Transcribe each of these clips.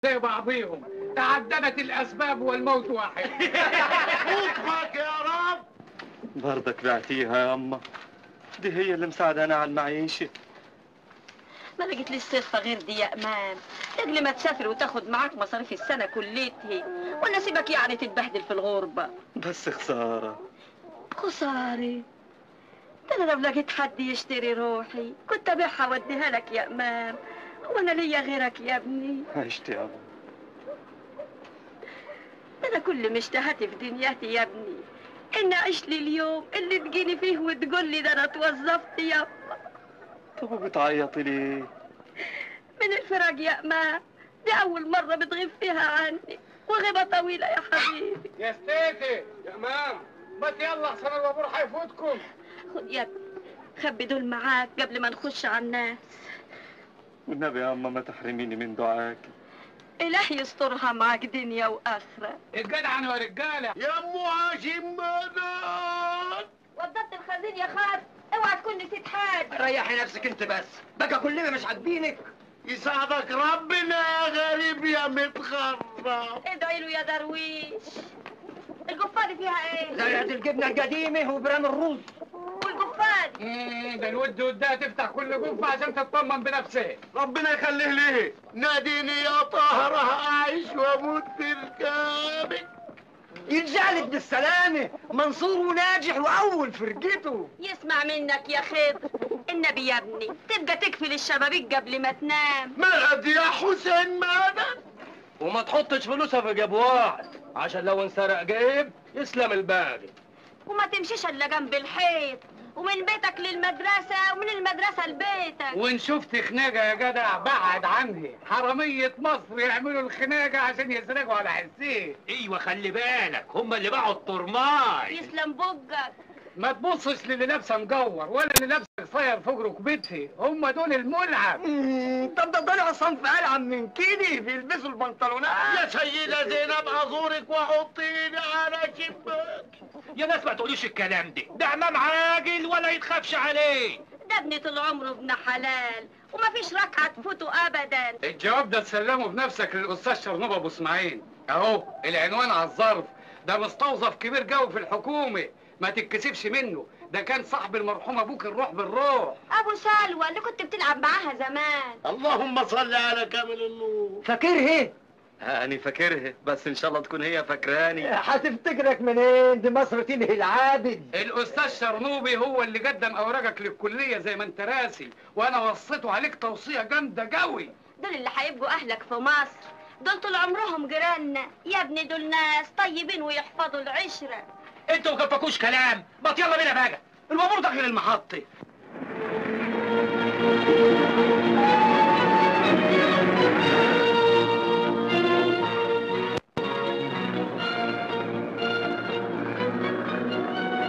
زي بعضيهم، تعددت الاسباب والموت واحد. موتك يا رب. برضك بعتيها يا اما، دي هي اللي مساعدانا على المعيشه. ما لقيت لي صرفة غير دي يا امان، لاجل ما تسافر وتاخد معاك مصاريف السنة كليتها، ولا سيبك يعني تتبهدل في الغربة. بس خساره. خسارة؟ ده انا لو لقيت حد يشتري روحي كنت ابيعها واديها لك يا امام، وانا ليا غيرك يا ابني؟ عشت يا ابا. ده انا كل ما اشتهت في دنياتي يا ابني ان اعيش لي اليوم اللي تجيني فيه وتقول لي ده انا اتوظفت يا. طب وبتعيطي ليه؟ من الفراق يا امام، دي اول مرة بتغيب فيها عني، وغيبة طويلة يا حبيبي. يا ستيتي يا امام، ما يلا احسن الوابور هيفوتكم. خد يا ابني، خبي دول معاك قبل ما نخش على الناس. والنبي يا اما ما تحرميني من دعاك. إله يسترها معاك دنيا وآخرة. الجدع يا رجالة. يا ام هاشم مدد. وضبت الخزين يا خالد، اوعى تكون نسيت حاجة. ريحي نفسك انت بس، بقى كلنا مش عاجبينك. يساعدك ربنا يا غريب يا متخرب. ادعي له يا درويش. القفالة فيها ايه؟ زرعة الجبنة القديمة وبرام الرز. والقفالة؟ ده الود ودها تفتح كل قفة عشان تطمن بنفسها. ربنا يخليه ليه. ناديني يا طاهرة أعيش وأموت بركابك. يرجعلك بالسلامة، منصور وناجح وأول فرقته. يسمع منك يا خضر، النبي يا ابني تبقى تقفل الشبابيك قبل ما تنام. مدد يا حسين مدد. وما تحطش فلوسها في جيب واحد، عشان لو انسرق جيب يسلم الباقي. وما تمشيش الا جنب الحيط، ومن بيتك للمدرسة ومن المدرسة لبيتك. وان شفت خناقة يا جدع بعد عنها، حرامية مصر يعملوا الخناقة عشان يسرقوا على حسين. ايوه خلي بالك، هم اللي باعوا الطرماي. يسلم بقك. ما تبصش للي لابسه مجور ولا اللي لابسه قصير فوق ركبتها، هم دول الملعب. طب ده طلع صنف ألعب من كده، بيلبسوا البنطلونات. يا سيدة زينب أزورك وحطيني على شباك. يا ناس ما تقولوش الكلام ده امام عاجل ولا يتخافش عليه. ده ابني طول عمره ابن حلال، ومفيش ركعة تفوته ابدا. الجواب ده تسلمه بنفسك للاستاذ شرنوب ابو اسماعيل. اهو العنوان على الظرف، ده مستوظف كبير قوي في الحكومه، ما تتكسفش منه، ده كان صاحب المرحوم ابوك الروح بالروح. ابو سلوى اللي كنت بتلعب معاها زمان. اللهم صل على كامل النور. فاكرها؟ أنا فاكرها، بس إن شاء الله تكون هي فاكراني. هتفتكرك منين؟ دي مصر تنهي العابد. الاستاذ شرنوبي هو اللي قدم اوراقك للكليه زي ما انت راسي، وانا وصيته عليك توصيه جامده قوي. دول اللي هيبقوا اهلك في مصر، دول طول عمرهم جيراننا يا ابني، دول ناس طيبين ويحفظوا العشره. انتوا ما كفاكوش كلام، ما يلا بينا بقى، الوامور داخل المحطه.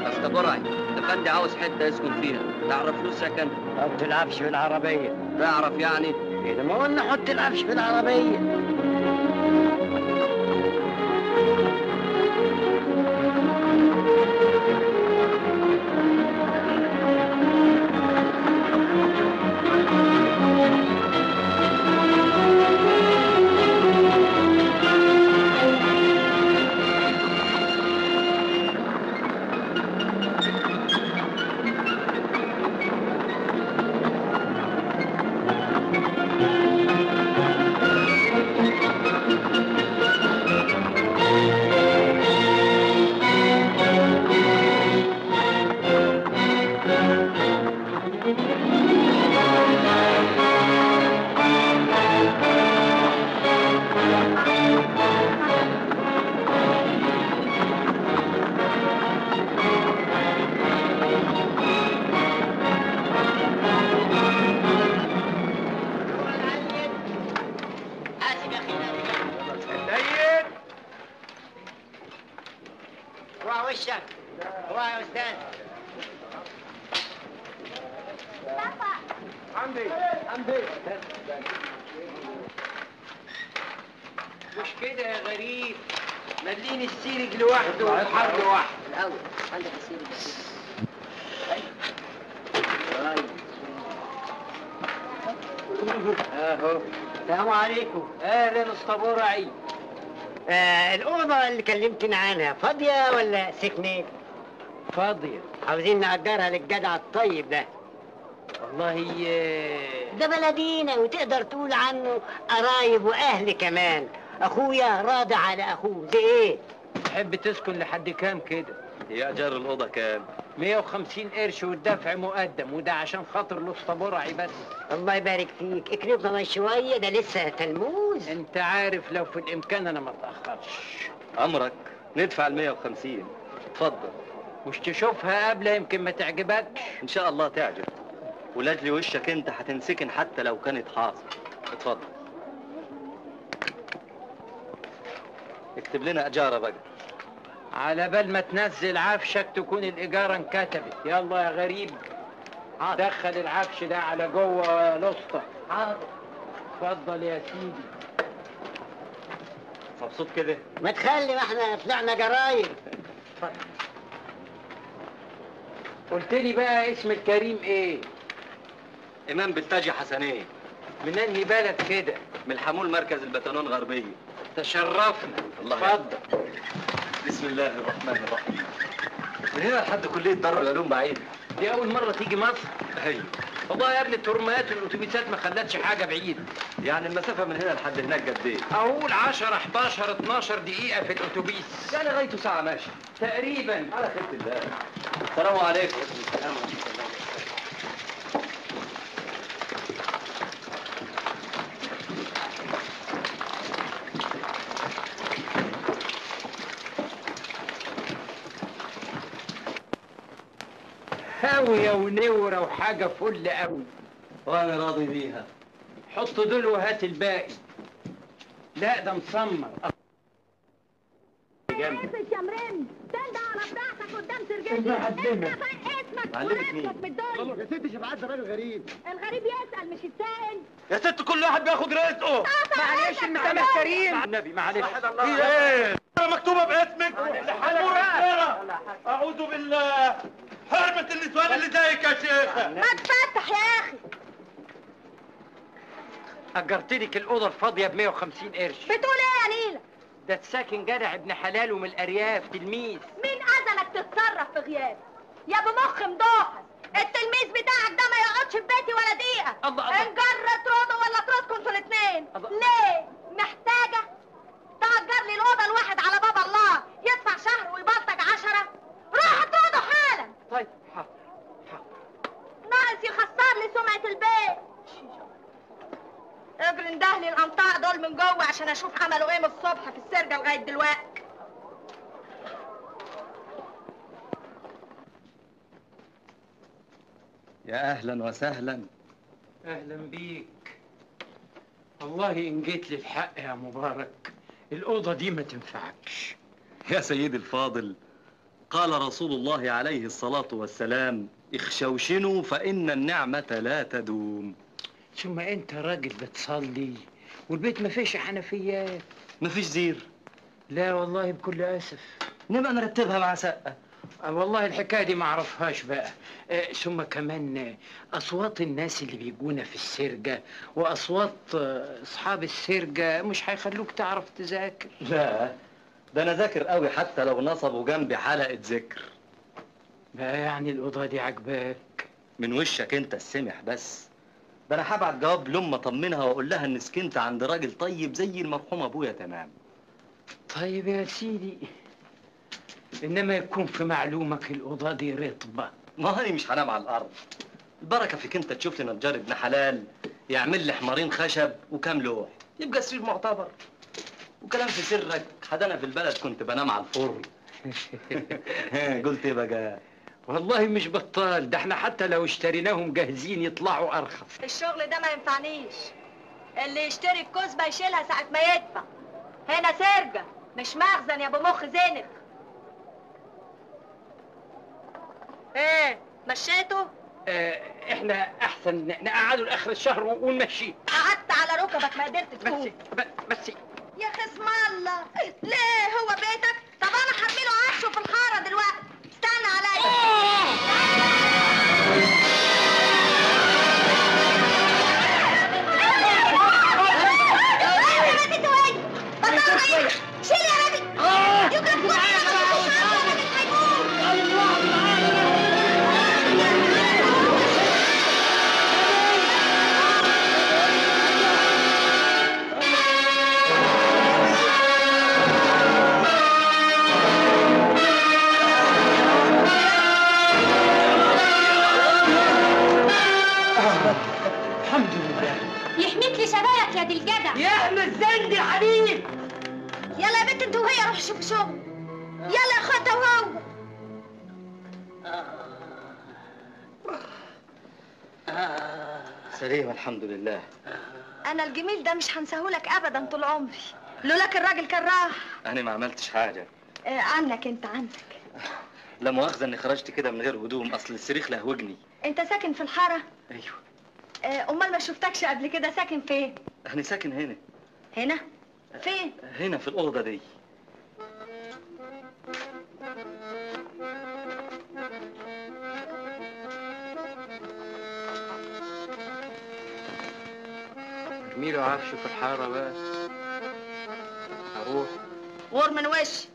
أصل برعي الأفندي عاوز حتة يسكن فيها، تعرف له سكن؟ حط العفش في العربية. تعرف يعني؟ إذا ما قلنا حط العفش في العربية. وشك هو يا استاذ. حمدي مش كده يا غريب، ملين السيرج لوحده والحر لوحده. الاول عندك السيرج. اهو. السلام عليكم. اهلا اسطبورعي. الأوضة اللي كلمتني عنها فاضية ولا سكنت؟ فاضية. عاوزين نأجرها للجدع الطيب ده. والله ده بلدينا وتقدر تقول عنه قرايب وأهل كمان. أخويا راضي على أخوه، ده إيه؟ تحب تسكن لحد كام كده؟ هي ايجار الاوضه كام؟ 150 قرش والدفع مقدم، وده عشان خاطر الاسطبورعي بس. الله يبارك فيك، اكرمنا شوية، ده لسه تلموذ. انت عارف لو في الامكان انا ما اتاخرش. امرك ندفع ال 150. اتفضل. مش تشوفها قبل يمكن ما تعجبكش. ان شاء الله تعجب، ولاجلي وشك انت هتنسكن حتى لو كانت حاصل. اتفضل. اكتب لنا اجاره بقى. على بال ما تنزل عفشك تكون الاجاره انكتبت. يلا يا غريب، دخل العفش ده على جوه يا لسطى. حاضر. اتفضل يا سيدي. مبسوط كده؟ ما تخلي، ما احنا طلعنا جرايم. قلت لي بقى اسم الكريم ايه؟ امام بالتاجي حسنيه. من انهي بلد كده؟ من الحمول مركز البتنون غربيه. تشرفنا. الله اتفضل. بسم الله الرحمن الرحيم. من هنا لحد كليه دار العلوم بعيد. دي اول مره تيجي مصر؟ ايوه. والله يا ابني الترميات والاتوبيسات ما خلتش حاجه بعيد. يعني المسافه من هنا لحد هناك قد ايه؟ اقول 10 11 12 دقيقه في الاتوبيس. يعني غايته ساعه ماشي تقريبا. على خيرة الله. السلام عليكم. هاوية ونورة وحاجة فل قوي. وانا راضي بيها. حط دول وهات الباقي. لا ده مسمر. اسمك يا مريم، تندى على بتاعتك قدام سرجتي. انت اسمك ورقتك بالدنيا. يا ست شبعات، ده راجل غريب. الغريب يسأل مش السائل. يا ست كل واحد بياخد رزقه. معلش المسامح كريم. النبي معلش. ايه؟ مكتوبه باسمك. اعوذ بالله. حرمة النسوان اللي زيك يا شيخة. ما تفتح يا اخي. اجرت لك الاوضه الفاضيه ب 150 قرش. بتقول ايه يا نيلة؟ ده الساكن جدع ابن حلال ومن الارياف تلميذ. مين اذنك تتصرف في غياب؟ يا ابو مخ مدوحس، التلميذ بتاعك ده ما يقعدش في بيتي ولا دقيقه. الله. ان جرت روضه ولا تراسكم انتوا الاثنين. الله. ليه؟ محتاجه تأجر لي الاوضه الواحد على باب الله، يدفع شهر ويبلطج 10. روح اطرده حالا. طيب حاضر. ناقص يخسر لي سمعه البيت. اجري اندهلي الانطاق دول من جوه عشان اشوف عملوا ايه من الصبح في السرجه لغايه دلوقتي. يا اهلا وسهلا. اهلا بيك. والله ان جيت لي الحق يا مبارك، الاوضه دي ما تنفعكش. يا سيدي الفاضل، قال رسول الله عليه الصلاة والسلام: اخشوشنوا فإن النعمة لا تدوم. ثم انت راجل بتصلي والبيت ما فيش حنفيات. مفيش زير؟ لا والله بكل اسف. نبقى نرتبها مع سقة. والله الحكايه دي ما اعرفهاش بقى. ثم كمان اصوات الناس اللي بيجونا في السرجه واصوات اصحاب السرجه مش هيخلوك تعرف تذاكر. لا، ده انا ذاكر قوي حتى لو نصبوا جنبي حلقة ذكر. بقى يعني الاوضه دي عجباك؟ من وشك انت السمح بس. ده انا هبعت جواب لأم اطمنها واقول لها ان سكنت عند راجل طيب زي المرحوم ابويا تمام. طيب يا سيدي، انما يكون في معلومك الاوضه دي رطبه. ما هاني مش هنام على الارض. البركه فيك انت تشوف لي نجار ابن حلال يعمل لي حمارين خشب وكام لوح، يبقى سرير معتبر. وكلام في سرك، حدانا في البلد كنت بنام على الفرن. قلت ايه بقى؟ والله مش بطال، ده احنا حتى لو اشتريناهم جاهزين يطلعوا ارخص. الشغل ده ما ينفعنيش. اللي يشتري الكزبه يشيلها ساعه ما يدفع. هنا سرجه مش مخزن يا ابو مخ زينب. ايه مشيته؟ احنا احسن نقعده لاخر الشهر ونمشيه. قعدت على ركبك ما قدرت تقوم. بس يا خصم الله، ليه هو بيتك؟ طب انا هرميله عفشه في الحاره دلوقتي. استنى عليا. يا الزند يا حبيب. يلا يا بنت انت وهي روحوا شوفوا شغل. يلا يا اخواتها وهو. سليم الحمد لله. انا الجميل ده مش هنساهولك ابدا طول عمري، لولاك الراجل كان راح. انا ما عملتش حاجه. عنك انت عنك. لا مؤاخذه اني خرجت كده من غير هدوم، اصل الصريخ لهوجني. انت ساكن في الحاره؟ ايوه. امال ما شفتكش قبل كده ساكن فين؟ انا ساكن هنا. هنا؟ فين؟ هنا في الاوضه دي. ارمي له عفشه في الحاره بقى. اروح غور من وشي.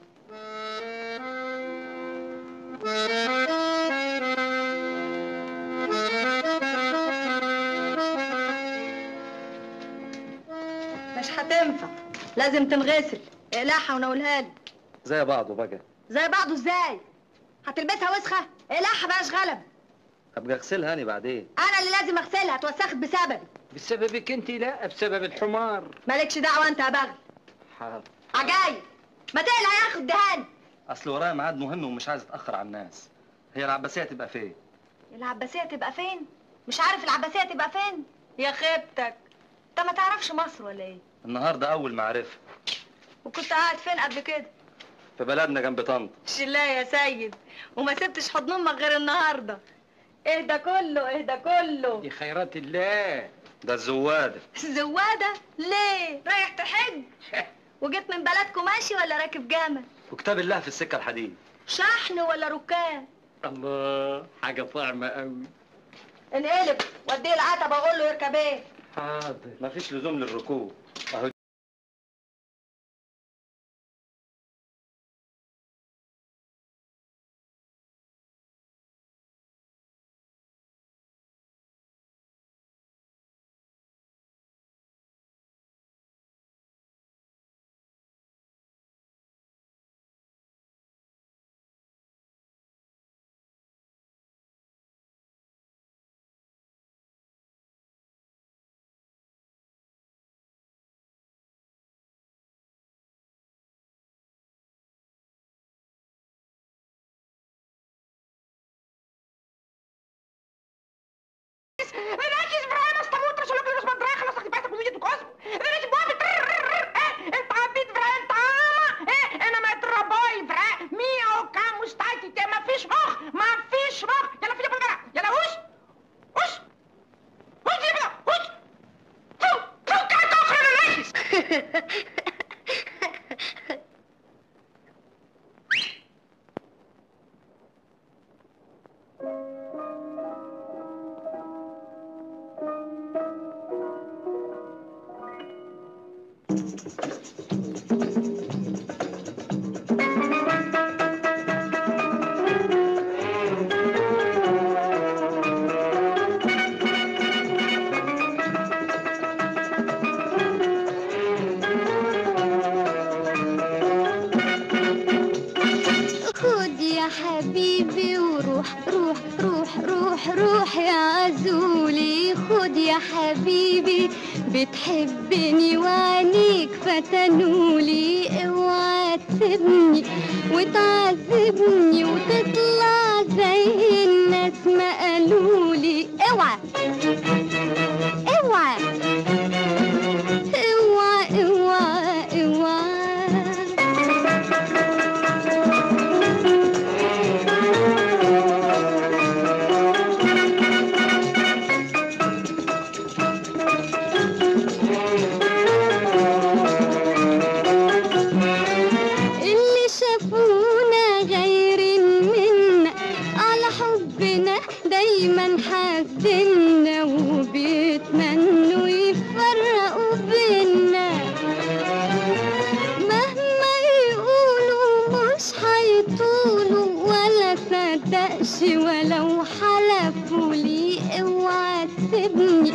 مش هتنفع، لازم تنغسل. اقلعها ونقولها لي. زي بعضه بقى. زي بعضه ازاي؟ هتلبسها وسخه؟ اقلعها بقاش غلب. ابقى اغسلها انا بعدين. انا اللي لازم اغسلها، اتوسخت بسببي. بسببك انت؟ لا، بسبب الحمار. مالكش دعوه انت يا بغل. حاضر. عجايب، ما تقلع يا اخي الدهان. اصل ورايا ميعاد مهم ومش عايز اتاخر على الناس. هي العباسيه تبقى فين؟ العباسيه تبقى فين؟ مش عارف العباسيه تبقى فين؟ يا خيبتك، انت ما تعرفش مصر ولا ايه؟ النهارده اول معرفه. وكنت قاعد فين قبل كده؟ في بلدنا جنب طنطا. لا يا سيد، وما سبتش حضن امك غير النهارده. اهدى كله اهدى كله. دي خيرات الله. ده الزواده. الزواده؟ ليه؟ رايح تحج؟ وجيت من بلدكم ماشي ولا راكب جمل؟ وكتاب الله في السكه الحديد. شحن ولا ركاب؟ الله، حاجه طعمه قوي. انقلب وديه العتبه اقول له يركب ايه؟ حاضر. مفيش لزوم للركوب. اهو Relaxes vrijdag, sta moet er zo lekker als maar dragen als ik bij de boeien de kost. Relaxes boven. En tapit vrij tama. En dan met raboy vrij. Mio kan moestai te maar vis hoog. Maar vis hoog. Jalla via bangara. Jalla hoes. Hoes. Hoes je hoes. Toe kan toch relaxes. حبيبي وروح روح روح روح روح يا عزولي. خد يا حبيبي بتحبني وعينيك فتنولي. اوعى تسيبني وتعذبني وتطلع زي الناس ما قالولي. اوعى اوعى اوعى اوعى اوعى. دايما حاسدنا وبيتمنوا يفرقوا بينا. مهما يقولوا مش هيطولوا ولا صدقش ولو حلفوا لي. اوعى تسيبني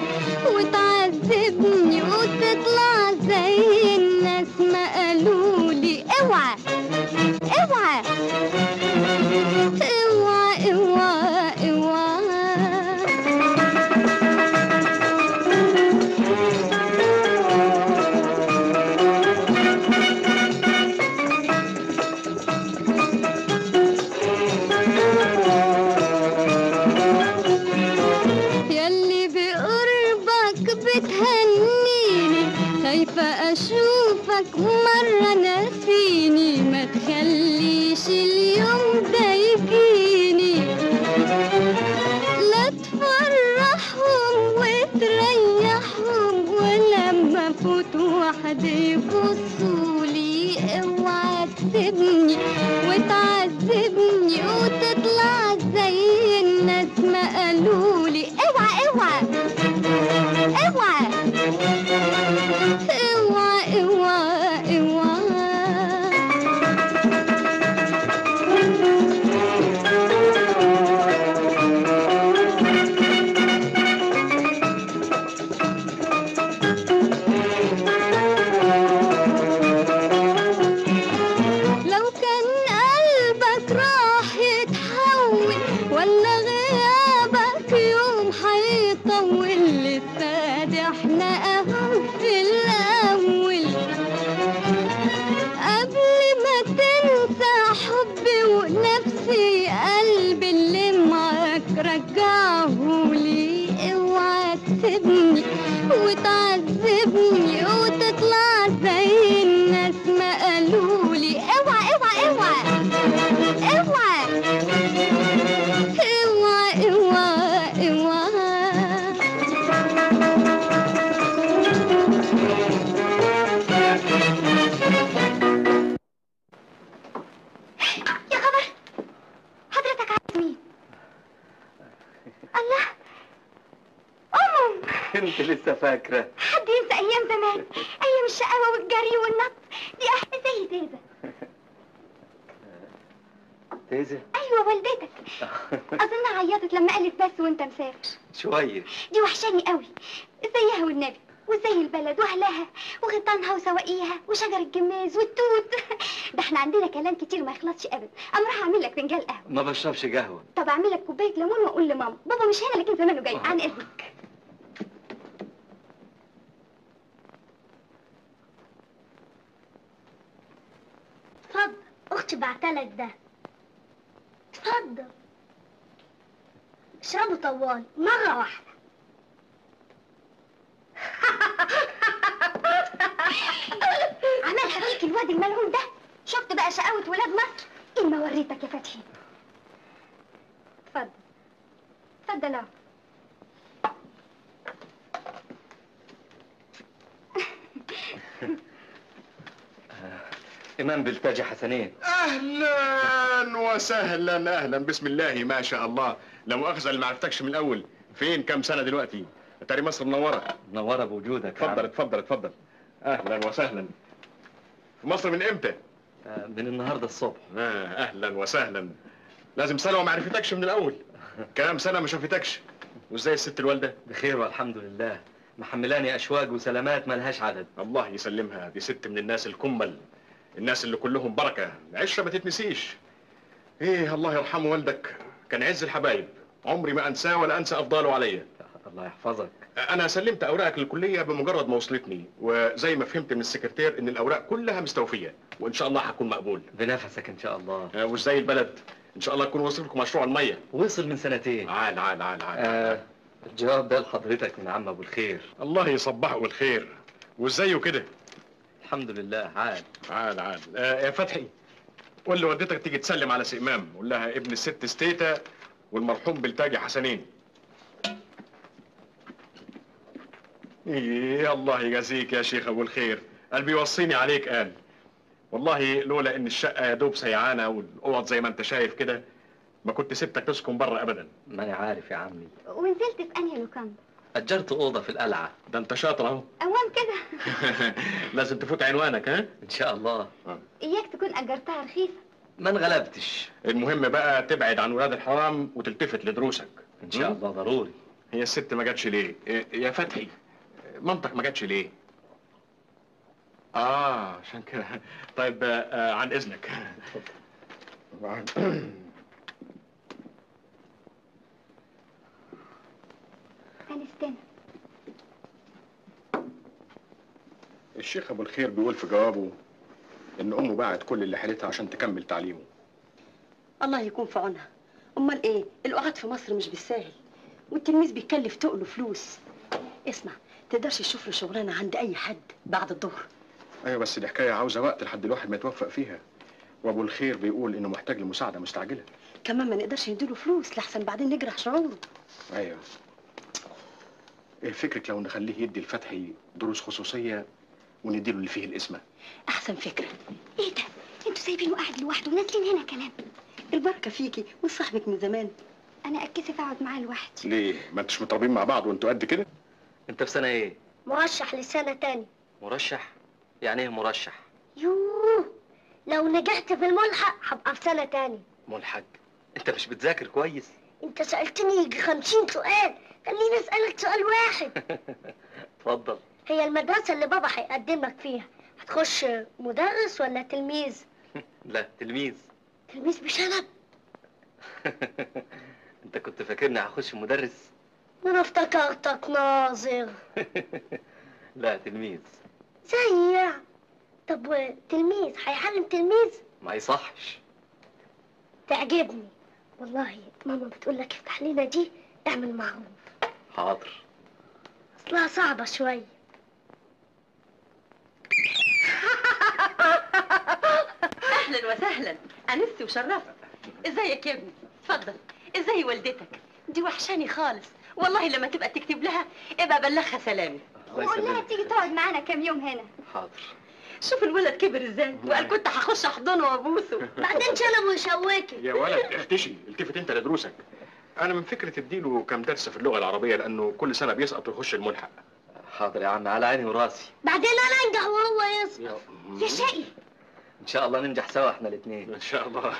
وتعذبني وتطلع زي الناس ما قالولي. اوعى اوعى اوعى اوعى اوعى. خايفة أشوفك مرة ناسيني، ما تخليش اليوم ده يجيني، لا تفرحهم وتريحهم، ولما فوت وحدي يبصولي اوعى تسيبني وتعذبني وتطلع زي الناس ما قالولي. اوعى اوعى اوعى اوعى اوعى اوعى. لو كان قلبك راح يتحول ولا غيابك يوم حيطول، لسه ده احنا اهو في الاول، قبل ما تنسى حبي ونفسي قلبي اللي معاك رجعهولي. اوعى تسيبني وتعذبني وتطلع زي الناس ما قالولي. اوعى اوعى اوعى اوعى اوعى اوعى اوعى. يا خبر، حضرتك عايز مين؟ الله، انت لسه فاكره؟ حد ينسى ايام زمان، ايام الشقاوه والجري والنط دي؟ زي تيزه. تيزه؟ ايوه والدتك، اظن عيطت لما قالت بس وانت مسافر. شويه. دي وحشاني قوي، ازيها والنبي، وازاي البلد واهلها وغيطانها وسواقيها وشجر الجماز والتوت. ده احنا عندنا كلام كتير ما يخلصش ابدا. اما راح اعمل لك فنجان قهوه. ما بشربش قهوه. طب اعمل لك كوبايه ليمون واقول لماما بابا مش هنا لكن زمانه جاي. عن اذنك. اتفضل، اختي بعتلك ده. اتفضل اشربوا طوال مره واحده. عملها فيك الواد الملعون ده. شفت بقى شقاوة ولاد مصر؟ ايه ما وريتك يا فتحي. اتفضل اتفضل اهو. إمام بلتاجي حسنين. اهلا وسهلا، اهلا، بسم الله ما شاء الله. لا مؤاخذه اللي ما عرفتكش من الاول. فين كام سنه دلوقتي؟ اتاري مصر منوره. منوره بوجودك. اتفضل اتفضل اتفضل. اهلا وسهلا. في مصر من امتى؟ من النهارده الصبح. اهلا وسهلا. لازم سنه وما عرفتكش من الاول. كام سنه ما شفتكش. وازاي الست الوالده؟ بخير والحمد لله، محملاني اشواق وسلامات ملهاش عدد. الله يسلمها، دي ست من الناس الكمل، الناس اللي كلهم بركه، عشره ما تتنسيش. ايه الله يرحمه والدك، كان عز الحبايب، عمري ما انساه ولا انسى افضاله عليا. الله يحفظك. انا سلمت اوراقك للكليه بمجرد ما وصلتني، وزي ما فهمت من السكرتير ان الاوراق كلها مستوفيه، وان شاء الله هكون مقبول. بنفسك ان شاء الله. وازاي البلد؟ ان شاء الله يكون وصل لكم مشروع الميه. وصل من سنتين. عال عال عال عال. الجواب ده لحضرتك من عم ابو الخير. الله يصبحه بالخير. وازايه كده؟ الحمد لله عال عال عال. يا فتحي، قول لوالدتك تيجي تسلم على سي امام، قول لها ابن الست ستيتا والمرحوم بلتاجي حسنين. ايه الله يجازيك يا شيخ ابو الخير، قلبي يوصيني عليك قال. والله لولا ان الشقه يا دوب سيعانه والاوض زي ما انت شايف كده ما كنت سبتك تسكن بره ابدا. ما انا عارف يا عمي. ونزلت في انهي لوكاندا؟ اجرت اوضه في القلعه. ده انت شاطر اهو. اوام كده. لازم تفوت عنوانك ها؟ ان شاء الله. اياك تكون اجرتها رخيصه. ما انغلبتش. المهم بقى تبعد عن ولاد الحرام وتلتفت لدروسك. ان شاء الله ضروري. هي الست ما جاتش ليه؟ يا فتحي، مامتك ما جاتش ليه؟ عشان كده. طيب عن اذنك. هنستنى. الشيخ ابو الخير بيقول في جوابه ان امه باعت كل اللي حيلتها عشان تكمل تعليمه. الله يكون في عونها. امال ايه؟ القعاد في مصر مش بالساهل، والتلميذ بيتكلف تقله فلوس. اسمع، تقدرش تشوف له شغلانه عند اي حد بعد الظهر؟ ايوه بس دي حكايه عاوزه وقت لحد الواحد ما يتوفق فيها، وابو الخير بيقول انه محتاج لمساعده مستعجله. كمان ما نقدرش نديله فلوس لحسن بعدين نجرح شعوره. ايوه. ايه فكرك لو نخليه يدي الفتحي دروس خصوصيه ونديله اللي فيه الاسمه؟ احسن فكره. ايه ده؟ انتوا سايبينه قاعد لوحده ونازلين هنا كلام. البركه فيكي وصاحبك من زمان. انا اتكسف اقعد معاه لوحدي. ليه؟ ما انتش متربين مع بعض وانتوا قد كده؟ انت في سنه ايه؟ مرشح لسنة تاني. مرشح؟ يعني ايه مرشح؟ يوه، لو نجحت في الملحق هبقى في سنة تاني. ملحق؟ انت مش بتذاكر كويس؟ انت سألتني يجي 50 سؤال، خليني اسألك سؤال واحد. اتفضل. هي المدرسة اللي بابا هيقدمك فيها هتخش مدرس ولا تلميذ؟ لا، تلميذ. تلميذ بشنب؟ انت كنت فاكرني هخش مدرس؟ انا افتكرتك ناظر. لا، تلميذ. زي طب وتلميذ هيعلم تلميذ؟ ما يصحش. تعجبني والله. ماما بتقول لك افتح لنا دي، اعمل معروف. حاضر. اصلها صعبة شوية. اهلا وسهلا، انستي وشرفت. ازيك يا ابني؟ اتفضل. ازاي والدتك؟ دي وحشاني خالص والله. لما تبقى تكتب لها ابقى بلغها سلامي وقول لها تيجي تقعد معانا كام يوم هنا. حاضر. شوف الولد كبر ازاي وقال كنت هخش احضنه وابوسه. بعدين شنب وشوكي. يا ولد اختشي، التفت انت لدروسك. انا من فكره تديله كام درس في اللغه العربيه لانه كل سنه بيسقط ويخش الملحق. حاضر يا عم، على عيني وراسي. بعدين انا انجح وهو يسقط. يا شقي. ان شاء الله ننجح سوا احنا الاثنين. ان شاء الله.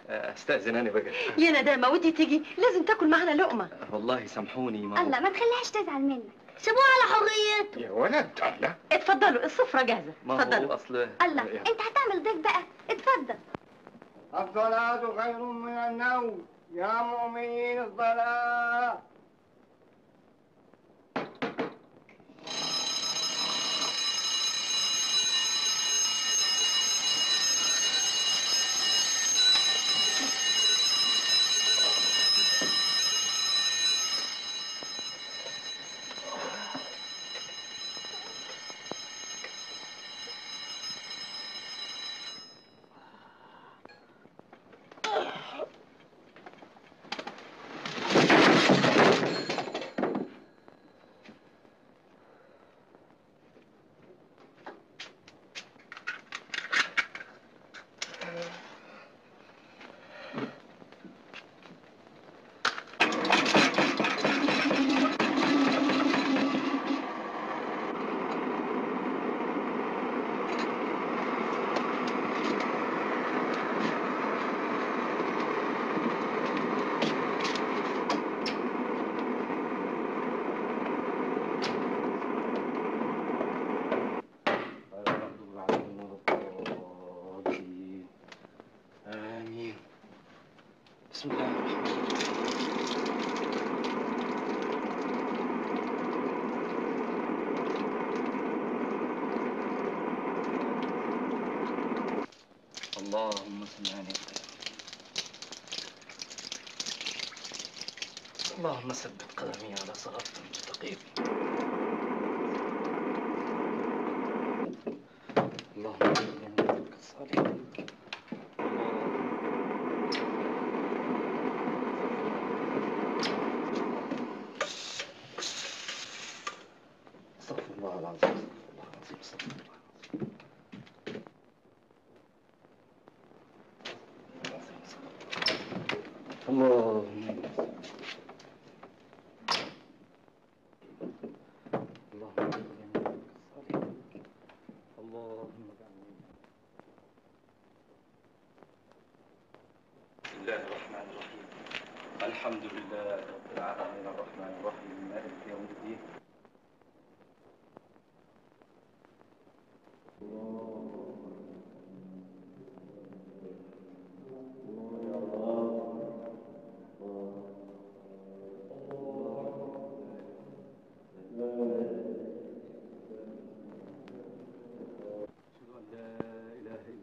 استاذن انا بقى. يا ندامه ودي تيجي لازم تاكل معانا لقمه. والله سامحوني الله ما تخليهاش تزعل منك. سيبوها على حريته. يا ولد الله. اتفضلوا السفره جاهزه. ما اتفضلوا. هو اصل الله انت هتعمل ضيف بقى. اتفضل. الصلاة خير من النوم، يا مؤمنين الصلاة. بسم الله الرحمن الرحيم. اللهم صل على اللهم ثبت قدمي على صراط مستقيم. اللهم صل على نبيك الصالح. استغفر الله العظيم. استغفر الله العظيم. اللهم بسم الله الرحمن الرحيم. الحمد لله رب العالمين الرحمن الرحيم مالك يوم الدين.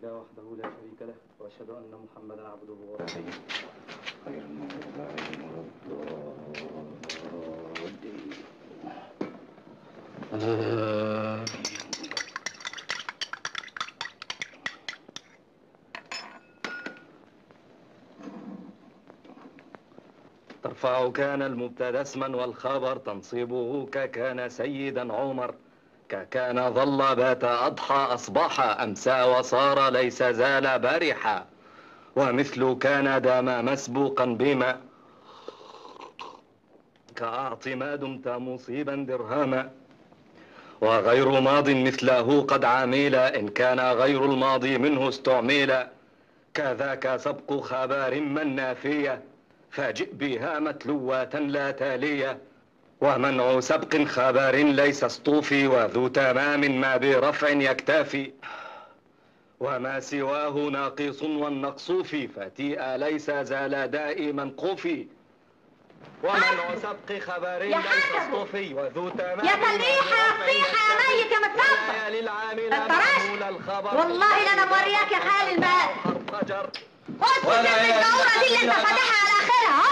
وحده لا شريك له واشهد ان محمدا عبده ورسوله. غير المغضوب عليهم ولا الضالين. ترفع كان المبتدا اسما والخبر تنصيبه ككان سيدا عمر ككان ظل بات أضحى أصبح أمسى وصار ليس زال برحا ومثل كان دام مسبوقا بما كأعط ما دمت مصيبا درهما وغير ماض مثله قد عمل إن كان غير الماضي منه استعمل كذاك سبق خبر من نافية فاجئ بها متلوة لا تالية ومنع سبق خبر ليس اسطوفي وذو تمام ما برفع يكتفي وما سواه ناقص والنقص في فتيء ليس زال دائما قفي ومنع سبق خبر ليس اسطوفي وذو تمام يا تلقيحة يا فصيحة يا ميت يا متصفى انت راشد والله لا انا مورياك يا خال المال خد الدورة دي اللي انت فاتحها على اخرها.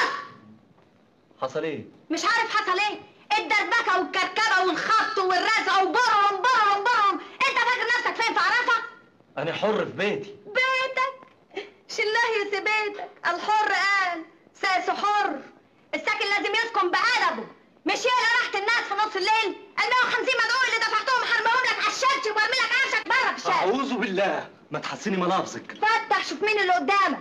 حصل ايه؟ مش عارف حصل ايه؟ الدربكه والكركبه والخبط والرزع وبرهم برهم برهم، انت فاكر نفسك فين في عرفه؟ انا حر في بيتي. بيتك؟ شلاه يا بيتك، الحر قال ساسه حر، الساكن لازم يسكن بقلبه، مش يقلق راحة الناس في نص الليل، ال 150 مدعو اللي دفعتهم حرمهم لك على الشمس وبرمي لك عرشك بره في الشارع. اعوذ بالله، ما تحسني ملافظك. فتح شوف مين اللي قدامك.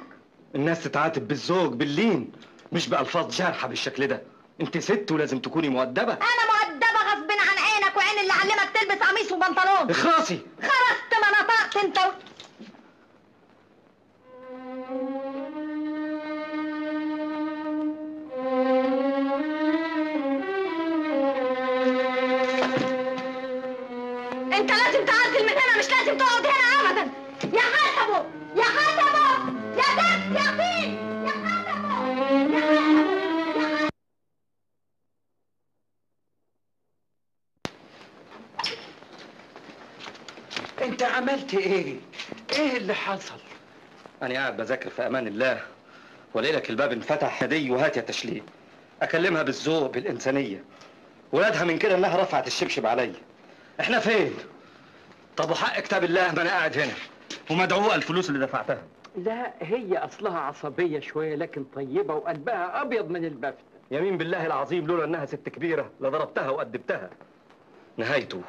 الناس تتعاتب بالذوق باللين مش بألفاظ جارحة بالشكل ده. انت ست ولازم تكوني مؤدبة. انا مؤدبة غصب عن عينك وعين اللي علمك تلبس قميص وبنطلون. اخرسي. خرست ما نطقت انت. انت لازم تعزل من هنا، مش لازم تقعد هنا ابدا. يا حسبه يا حسبه يا زفت يا فين يا حسبه يا حسبه. انت عملت ايه؟ ايه اللي حصل؟ انا قاعد بذاكر في امان الله وليلك الباب انفتح هدي وهات يا تشليل. اكلمها بالذوق بالانسانيه ولادها من كده انها رفعت الشبشب عليا. احنا فين؟ طب وحق كتاب الله ما انا قاعد هنا ومدعوقه الفلوس اللي دفعتها. لا هي اصلها عصبيه شويه لكن طيبه وقلبها ابيض من البفتة. يمين بالله العظيم لولا انها ست كبيره لضربتها وأدبتها. نهايته.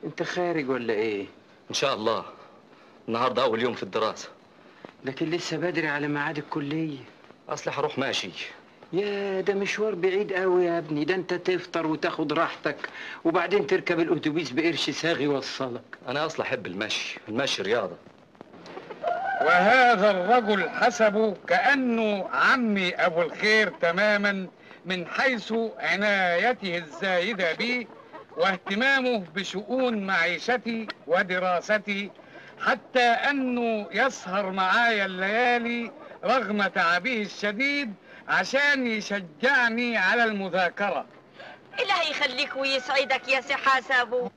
انت خارج ولا ايه؟ ان شاء الله النهارده اول يوم في الدراسه. لكن لسه بدري على ميعاد الكليه. اصلي هروح ماشي. يا ده مشوار بعيد قوي يا ابني، ده انت تفطر وتاخد راحتك وبعدين تركب الاتوبيس بقرش ساغي يوصلك. انا اصلا احب المشي رياضه. وهذا الرجل حسبه كأنه عمي أبو الخير تماما من حيث عنايته الزايدة بي واهتمامه بشؤون معيشتي ودراستي، حتى أنه يسهر معايا الليالي رغم تعبه الشديد عشان يشجعني على المذاكرة. إلهي يخليك ويسعدك يا سي حسبه.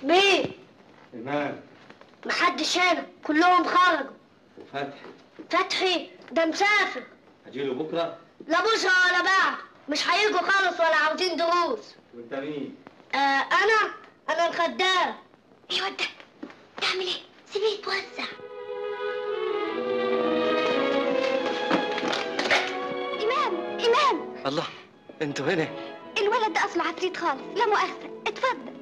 مين؟ إيمان. محدش هنا، كلهم خرجوا. وفتحي. فتحي ده مسافر. هجيله بكره؟ لا بكره ولا بعد، مش هيجوا خالص ولا عاوزين دروس. وانت مين؟ انا الخدام. ايوه ده تعمل ايه؟ سيبيه يتوزع. إمام الله انتوا هنا. الولد ده اصله عفريت خالص، لا مؤاخذة، اتفضل.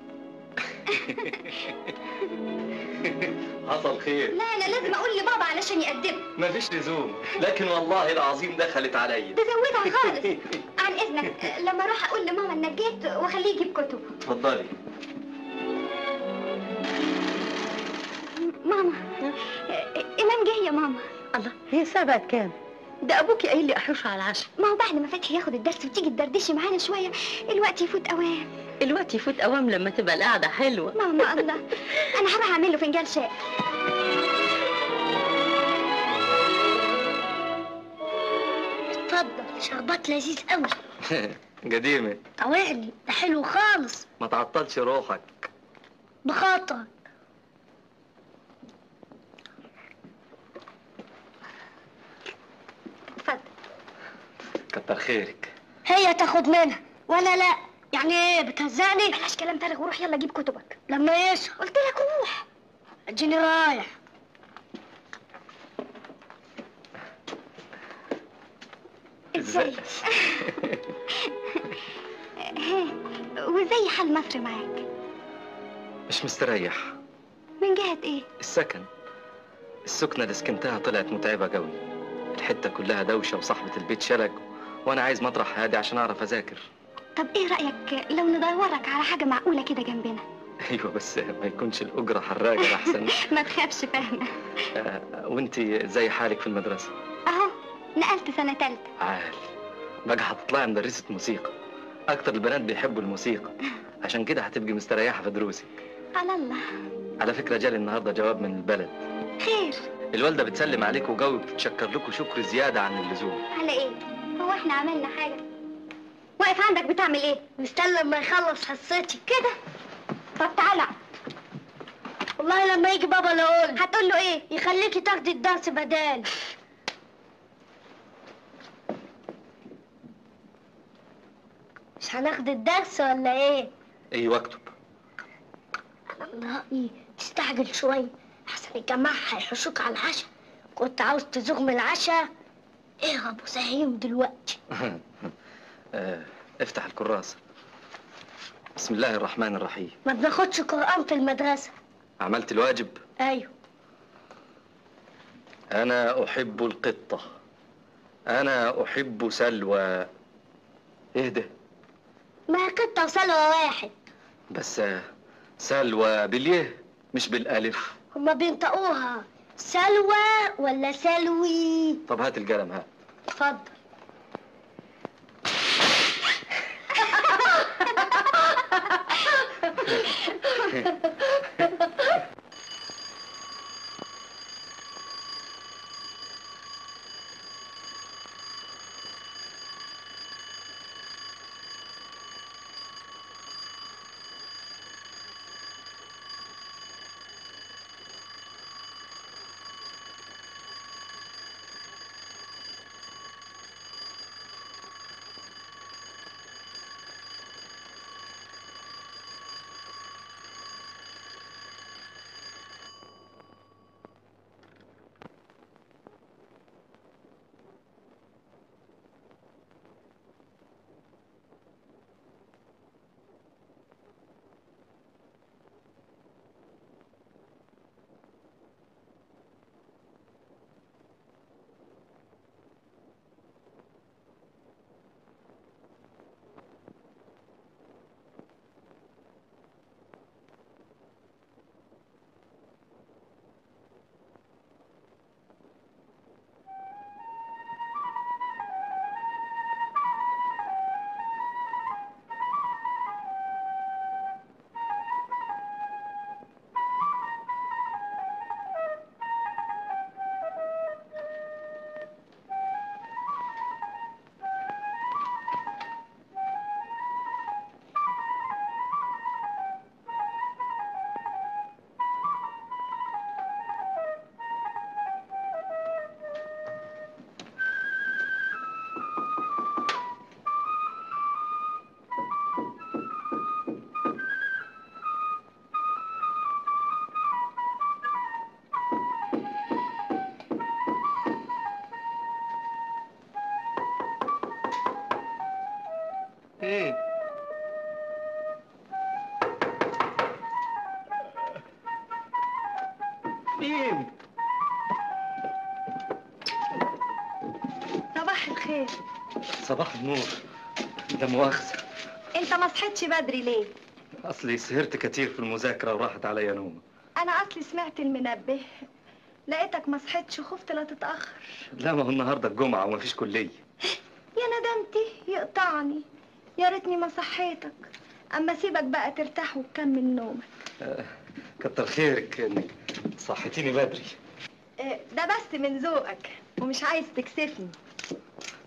حصل خير. لا انا لازم اقول لبابا علشان يقدمه. مفيش لزوم، لكن والله العظيم دخلت عليا. تزودها خالص. عن اذنك لما اروح اقول لماما انك جيت واخليه يجيب كتب. اتفضلي. ماما إمام جه يا ماما. الله، هي الساعة بقت كام؟ ده أبوكي قايل لي أحوش على العشاء. ما هو بعد ما فتحي ياخد الدرس وتيجي تدردشي معانا شوية، الوقت يفوت أوام. الوقت يفوت أوام لما تبقى القعدة حلوة. ماما الله، أنا هروح أعمل له فنجان شاي. اتفضل، شربات لذيذ قوي. قديمة. طوعني، ده حلو خالص. ما تعطلش روحك. بخاطرك. كتر خيرك. هي تاخد منها وانا لا. يعني ايه بتهزقني؟ بلاش كلام فارغ وروح يلا جيب كتبك. لما يصحى قلت لك روح. اديني رايح. ازاي؟ وزي حال مصر معاك؟ مش مستريح. من جهة ايه؟ السكن. السكنة اللي سكنتها طلعت متعبة قوي. الحتة كلها دوشة وصاحبة البيت شلج، وانا عايز مطرح هادي عشان اعرف اذاكر. طب ايه رأيك لو ندورك على حاجة معقولة كده جنبنا؟ ايوه بس ما يكونش الاجرة حراجة احسن. ما تخافش فاهمة. وانتي زي حالك في المدرسة؟ اهو نقلت سنة تالتة. عال. بقى هتطلعي مدرسة موسيقى. اكتر البنات بيحبوا الموسيقى، عشان كده هتبقي مستريحة في دروسك. على الله. على فكرة جالي النهاردة جواب من البلد. خير؟ الوالدة بتسلم عليك وجوي بتتشكر لكم شكر زيادة عن اللزوم. على ايه؟ هو احنا عملنا حاجة؟ واقف عندك بتعمل ايه؟ مستنى لما يخلص حصتي كده. طب تعالى. والله لما يجي بابا لا اقول. هتقول له ايه؟ يخليكي تاخدي الدرس بدال. مش هناخد الدرس ولا ايه؟ ايوه اكتب. انا رأيي تستعجل شوية احسن الجماعة هيحشوك على العشاء. كنت عاوز تزوغ من العشاء. اهرب وسهيهم دلوقتي. افتح الكراسة. بسم الله الرحمن الرحيم. ما بناخدش قرآن في المدرسة. عملت الواجب؟ ايوه. أنا أحب القطة. أنا أحب سلوى. إيه ده؟ ما هي قطة وسلوى واحد. بس سلوى باليه مش بالألف. هما بينطقوها سلوى ولا سلوي؟ طب هات القلم هات. اتفضل. ايه؟ مين؟ صباح الخير. صباح النور. لا مؤاخذة. انت ما صحيتش بدري ليه؟ أصلي سهرت كتير في المذاكرة وراحت عليا نوم. انا اصلي سمعت المنبه لقيتك ما صحيتش وخفت لا تتاخر. لا ما هو النهارده الجمعة ومفيش كلية. يا ندمتي يقطعني. يا ريتني ما صحيتك. اما سيبك بقى ترتاح وتكمل نومك. كتر خيرك انك صحتيني بدري. ده بس من ذوقك ومش عايز تكسفني.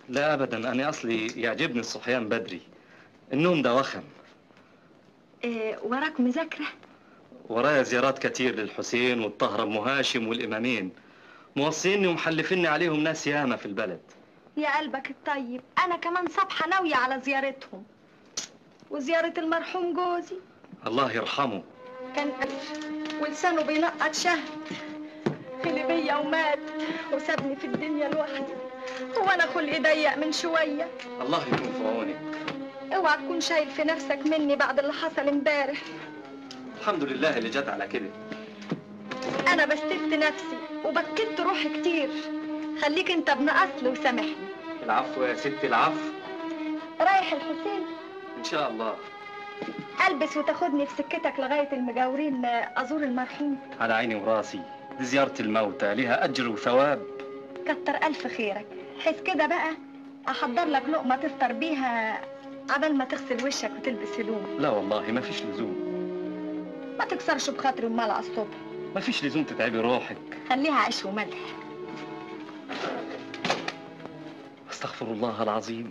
لا ابدا، انا اصلي يعجبني الصحيان بدري. النوم ده وخم. وراك مذاكرة؟ ورايا زيارات كتير للحسين والطهرة ام هاشم والامامين. موصيني ومحلفيني عليهم ناس ياما في البلد. يا قلبك الطيب، انا كمان صبحه ناويه على زيارتهم وزياره المرحوم جوزي. الله يرحمه. كان ولسانه بينقط شهد، خلي بيا ومات وسابني في الدنيا لوحدي، وانا خلقي ضيق من شويه. الله يكون في عونك. اوعى تكون شايل في نفسك مني بعد اللي حصل امبارح. الحمد لله اللي جت على كده. انا بستلت نفسي وبكت روحي كتير، خليك انت ابن اصل وسامحني. العفو يا ستي، العفو. رايح الحسين؟ ان شاء الله. البس وتاخدني في سكتك لغايه المجاورين ازور المرحوم. على عيني وراسي، دي زيارة الموتى ليها اجر وثواب. كتر الف خيرك. حس كده بقى احضر لك لقمه تفطر بيها قبل ما تغسل وشك وتلبس هدوم. لا والله ما فيش لزوم. ما تكسرش بخاطري امال على الصبح. ما فيش لزوم تتعبي روحك. خليها عيش وملح. استغفر الله العظيم.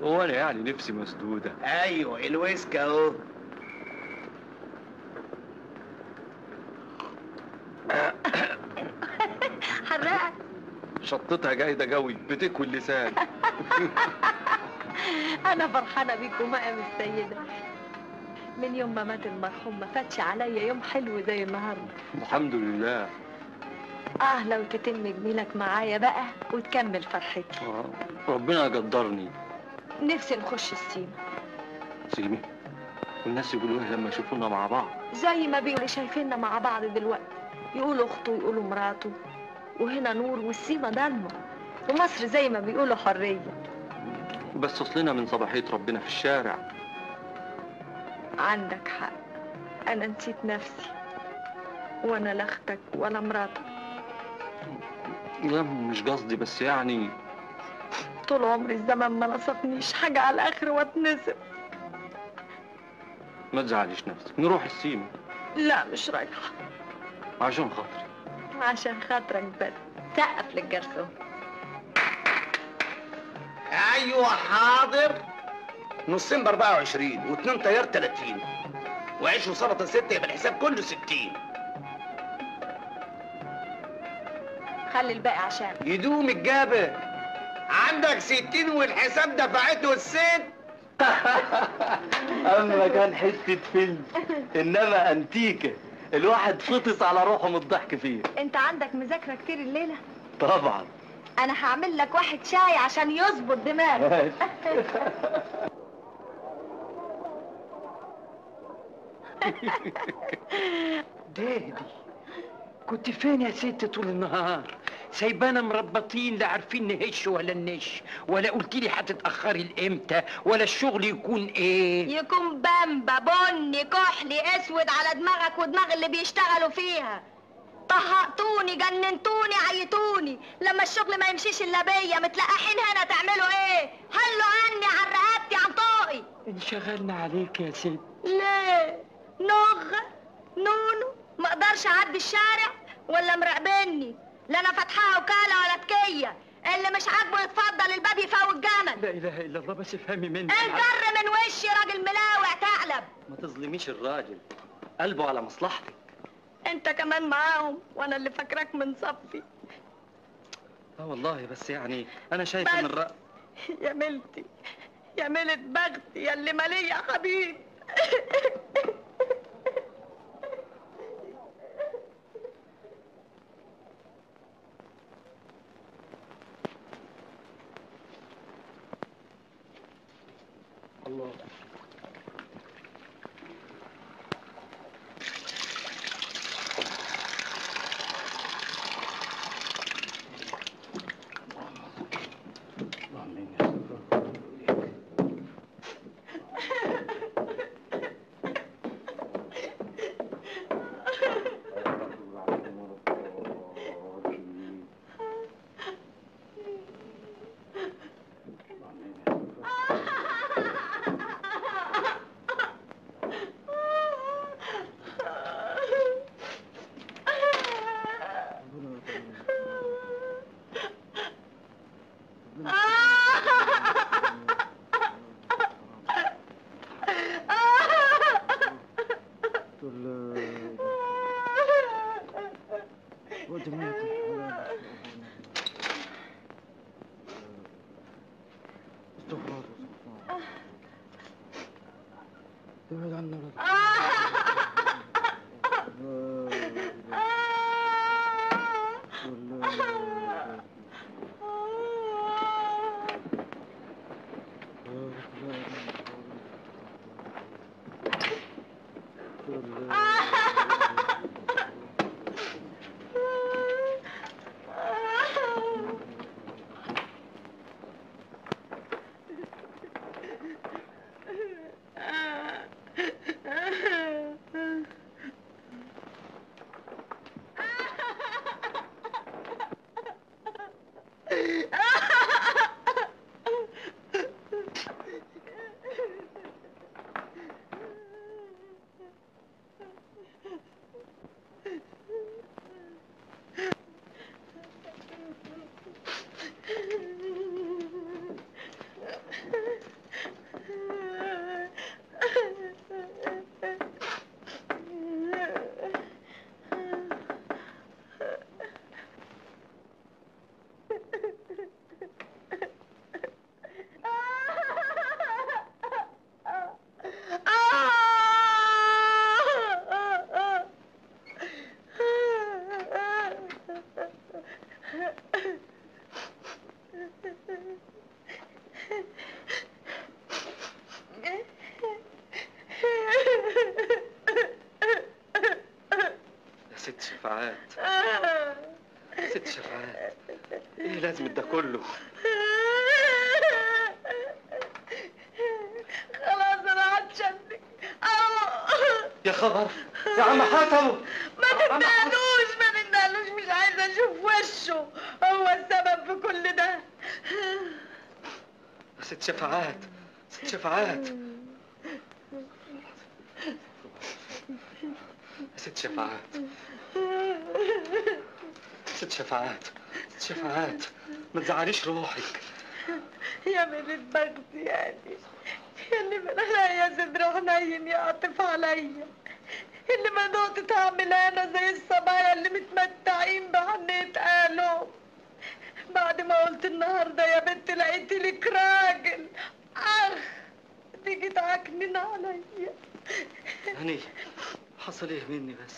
هو انا يعني نفسي مسدودة. ايوه الويسك اهو. حرقك. شطتها جايده قوي بتكوي اللسان. انا فرحانه بيكم يا السيده. من يوم ما مات المرحوم ما فاتش عليا يوم حلو زي النهارده. الحمد لله. لو تتم جميلك معايا بقى وتكمل فرحتي. ربنا قدرني. نفسي نخش السيما. سيمي؟ والناس يقولوا ايه لما يشوفونا مع بعض؟ زي ما بيقولوا شايفيننا مع بعض دلوقتي، يقولوا اخته ويقولوا مراته، وهنا نور والسيما ضلمه، ومصر زي ما بيقولوا حريه. بس اصلنا من صباحيه ربنا في الشارع. عندك حق، انا نسيت نفسي، وانا لا اختك ولا مراتك. لا مش قصدي، بس يعني طول عمري الزمن ما نصفنيش حاجه على الاخر واتنسب. ما تزعليش نفسك، نروح السيما. لا مش رايحه. عشان خاطري. عشان خاطرك بس. سقف للجرسون. ايوه حاضر. نصين ب 24 واتنين طيار 30 وعيش وسلطه 6، يبقى الحساب كله 60. خلي الباقي عشان يدوم الجابه. عندك 60 والحساب دفعته الست. اما كان حته فيلم، انما انتيكه الواحد فطس على روحه من الضحك فيه. انت عندك مذاكره كتير الليله؟ طبعا. انا هعمل لك واحد شاي عشان يظبط دماغك. دادي كنت فين يا ست طول النهار؟ سايبانا مربطين، لا عارفين نهش ولا نش، ولا قلت لي هتتاخري لامتى، ولا الشغل يكون ايه؟ يكون بامبا بني كحلي اسود على دماغك ودماغ اللي بيشتغلوا فيها. طهقتوني جننتوني عيتوني، لما الشغل ما يمشيش الا بيا متلقحين هنا تعملوا ايه؟ هلوا عني عن رقبتي عن طاقي. انشغلنا عليك يا ست. ليه؟ نغة نونو ما اقدرش اعدي الشارع ولا مراقبني؟ لا انا فاتحاها وكاله ولا تكيه، اللي مش عاجبه يتفضل الباب يفوت جمل. لا اله الا الله، بس افهمي مني. انجر من وشي راجل ملاوع ثعلب. ما تظلميش الراجل، قلبه على مصلحتك. انت كمان معاهم وانا اللي فاكراك من صفي. اه والله بس يعني انا شايف بس ان الرأي. يا ملتي يا ملة بختي يا اللي مالي يا حبيبي. الله ابعد عنا ست شفاعات ست شفاعات، ايه لازمة ده كله؟ خلاص انا عطشنك. يا خبر يا عم حاتم، ما تندهلوش مش عايزه اشوف وشه، هو السبب في كل ده. ست شفاعات ست شفاعات ست شفاعات ست شفاعات ست شفاعات، ما تزعليش روحك. يا ملة بختي يعني اللي من عليا صدر حنين يعطف عليا، اللي ما دقت طعم انا زي الصبايا اللي متمتعين بحنية قالوا. بعد ما قلت النهارده يا بنت لقيت لك راجل، تيجي تعكنن عليا. هني حصل ايه مني بس؟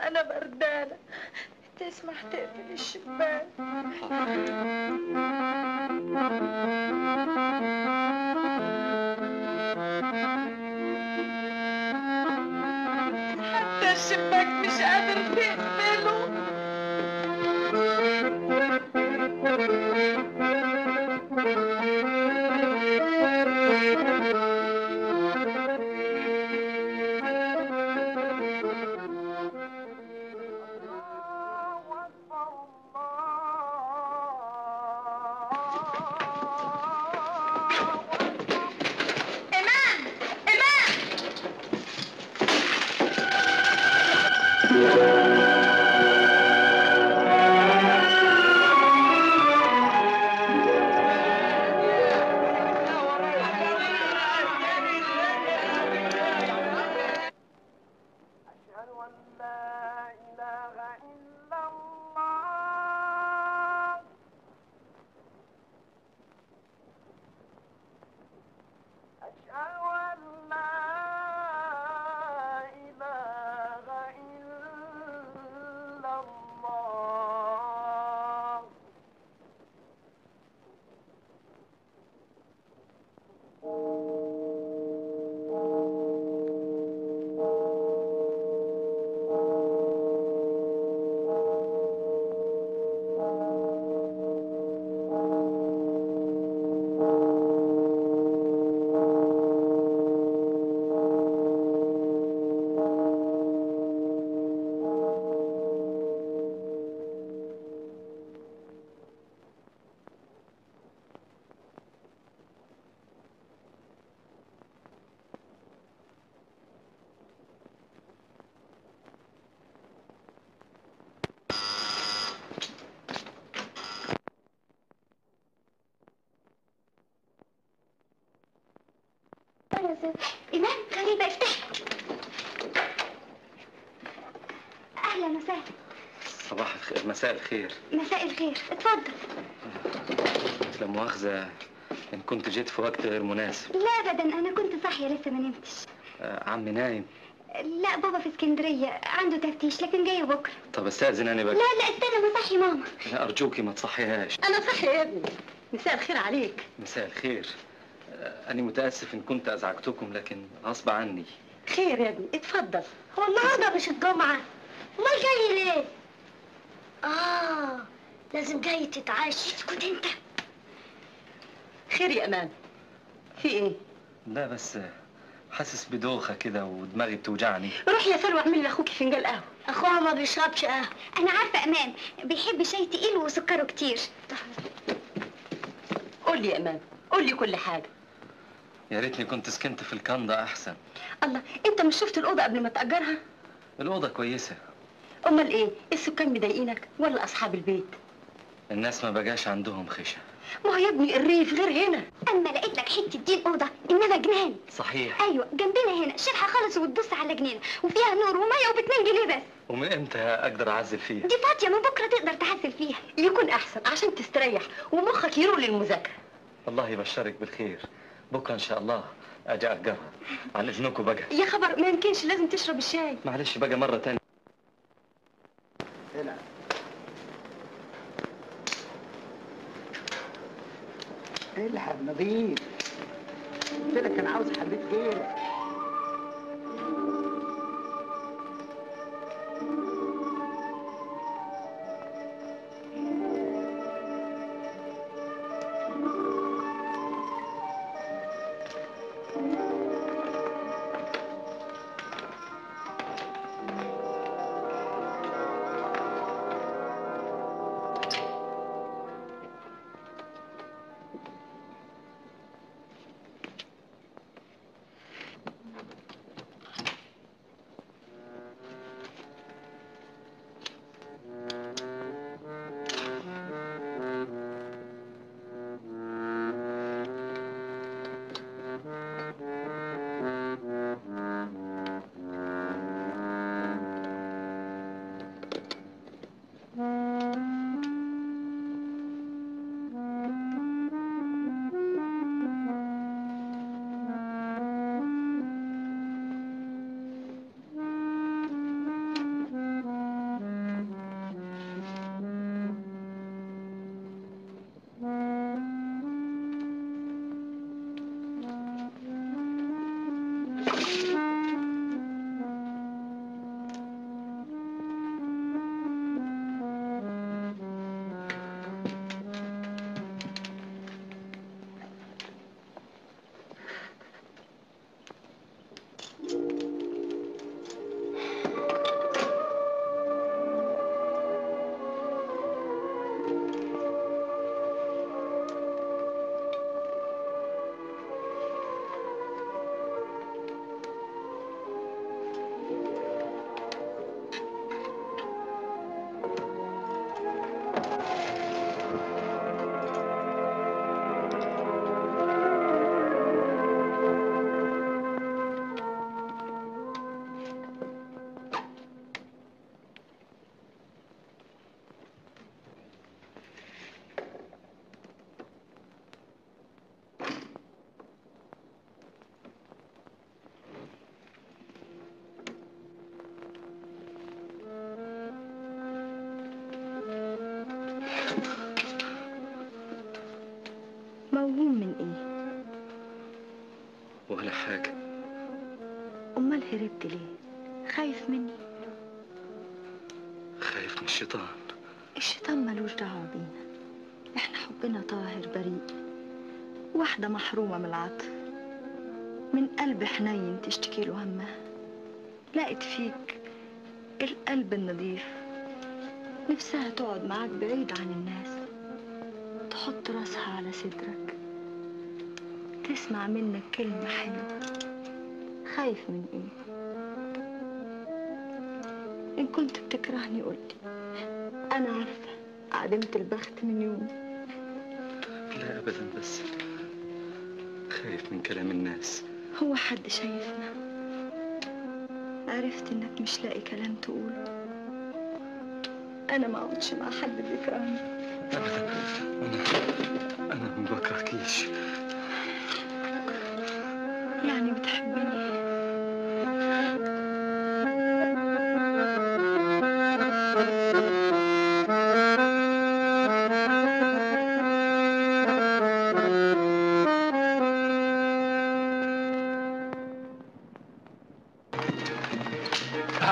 انا بردانه، تسمح تقفل الشباك؟ حتى الشباك مش قادر تقفله. مساء الخير. مساء الخير، اتفضل. لا مؤاخذة إن كنت جيت في وقت غير مناسب. لا أبدا، أنا كنت صاحية لسه ما نمتش. عمي نايم؟ لا بابا في اسكندرية عنده تفتيش، لكن جاي بكرة. طب استأذن أنا بقى. لا استنى، ما صحي ماما. أرجوكي ما تصحيهاش. أنا صحي يا ابني. مساء الخير عليك. مساء الخير. أنا متأسف إن كنت أزعجتكم، لكن غصب عني. خير يا ابني، اتفضل. هو النهارده مش الجمعة؟ أمال جاي ليه؟ لازم جاي تتعشى. اسكت أنت. خير يا أمان. في إيه؟ لا بس حاسس بدوخة كده ودماغي بتوجعني. روح يا سلوى اعملي لاخوكي فنجان قهوة. أخوها ما بيشربش قهوة. أنا عارفة أمان بيحب شاي تقيل وسكره كتير. قول لي يا أمان، قول لي كل حاجة. يا ريتني كنت سكنت في الكندا أحسن. الله، أنت مش شفت الأوضة قبل ما تأجرها؟ الأوضة كويسة. أمال إيه؟ السكان مضايقينك ولا أصحاب البيت؟ الناس ما بقاش عندهم خشة. ما هو يا ابني الريف غير هنا. أما لقيت لك حتة دين أوضة إنما جنان. صحيح. أيوة جنبنا هنا، شرحة خالص وتبص على جنينة وفيها نور ومية وب2 جنيه بس. ومن إمتى أقدر أعزل فيها؟ دي فاضية، من بكرة تقدر تعزل فيها. يكون أحسن عشان تستريح ومخك يروق للمذاكرة. الله يبشرك بالخير. بكرة إن شاء الله أجي أأجرها. عن إذنكم بقى. يا خبر، ما يمكنش، لازم تشرب الشاي. معلش بقى مرة تانية. هنا الحب نظيف. قلت لك انا عاوز حبيت غيرك. موهوم من ايه؟ ولا حاجة. امال هربت ليه؟ خايف مني؟ خايف من الشيطان. الشيطان ملوش دعوة بينا، احنا حبنا طاهر بريء. واحدة محرومة من العطف، من قلب حنين تشتكي له همها، لقت فيك القلب النظيف، نفسها تقعد معاك بعيد عن الناس، تحط راسها على صدرك، تسمع منك كلمة حلوة. خايف من ايه؟ ان كنت بتكرهني قولي، انا عارفة عدمت البخت من يوم. لا أبدا، بس خايف من كلام الناس. هو حد شايفنا؟ عرفت انك مش لاقي كلام تقوله، انا ما اقعدش مع حد بيكرهني. انا ما بكرهكيش. يعني بتحبني؟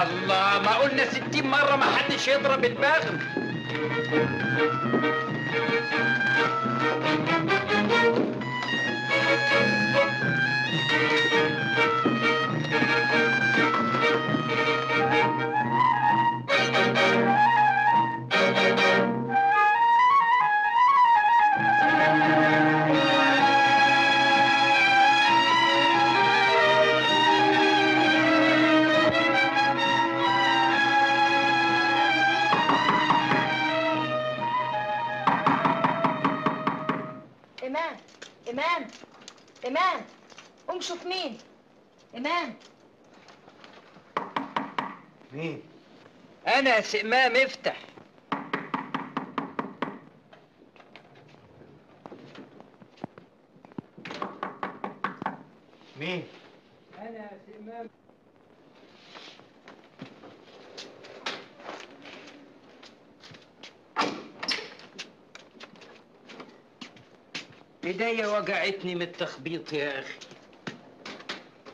الله، ما قلنا 60 مرة ما حدش يضرب البغل. إمام، قوم شوف مين. إمام. مين؟ أنا يا سي إمام، افتح. مين؟ أنا يا سي إمام. ايديا وجعتني من التخبيط يا اخي.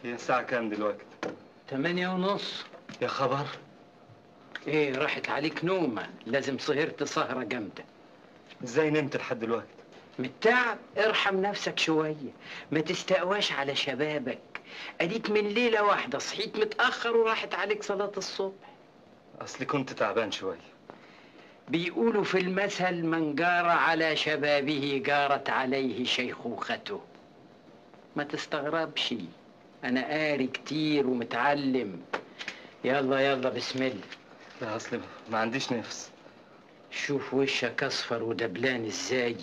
هي الساعة كام دلوقتي؟ 8:30. يا خبر. ايه راحت عليك نومة؟ لازم سهرت سهرة جامدة. ازاي نمت لحد دلوقتي؟ من التعب. ارحم نفسك شوية، ما تستقواش على شبابك. اديك من ليلة واحدة صحيت متأخر وراحت عليك صلاة الصبح. اصلي كنت تعبان شوية. بيقولوا في المثل من جار على شبابه جارت عليه شيخوخته. ما تستغربش، انا قاري كتير ومتعلم. يلا يلا بسم الله. لا اصلي ما عنديش نفس. شوف وشك اصفر ودبلان ازاي،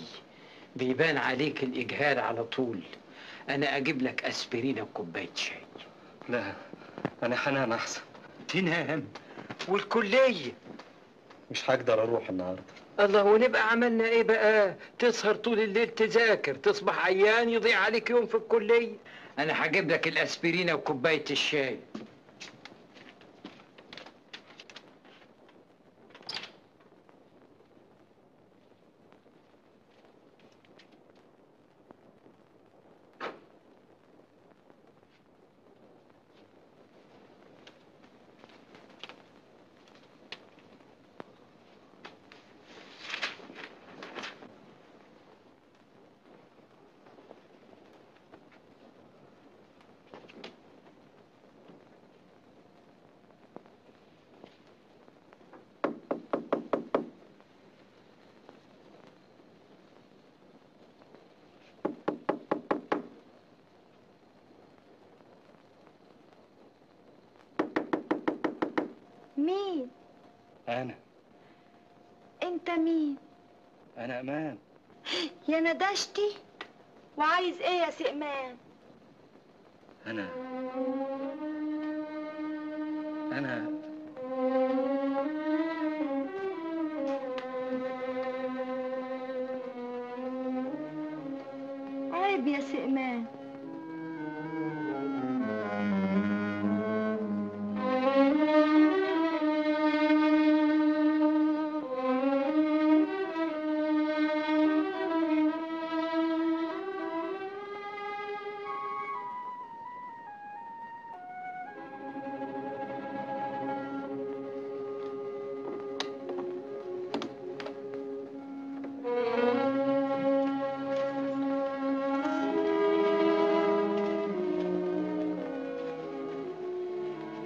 بيبان عليك الاجهاد على طول. انا اجيب لك اسبرين وكوبايه شاي. لا انا حنان احسن. تنام؟ والكليه؟ مش هقدر اروح النهارده. الله، ونبقى عملنا ايه بقى؟ تسهر طول الليل تذاكر، تصبح عيان يضيع عليك يوم في الكليه. انا هجيب لك الاسبرين وكوبايه الشاي. مين؟ انا. انت مين؟ انا امان. يا ندشتي، وعايز ايه يا سي إمام؟ انا عيب يا سي إمام.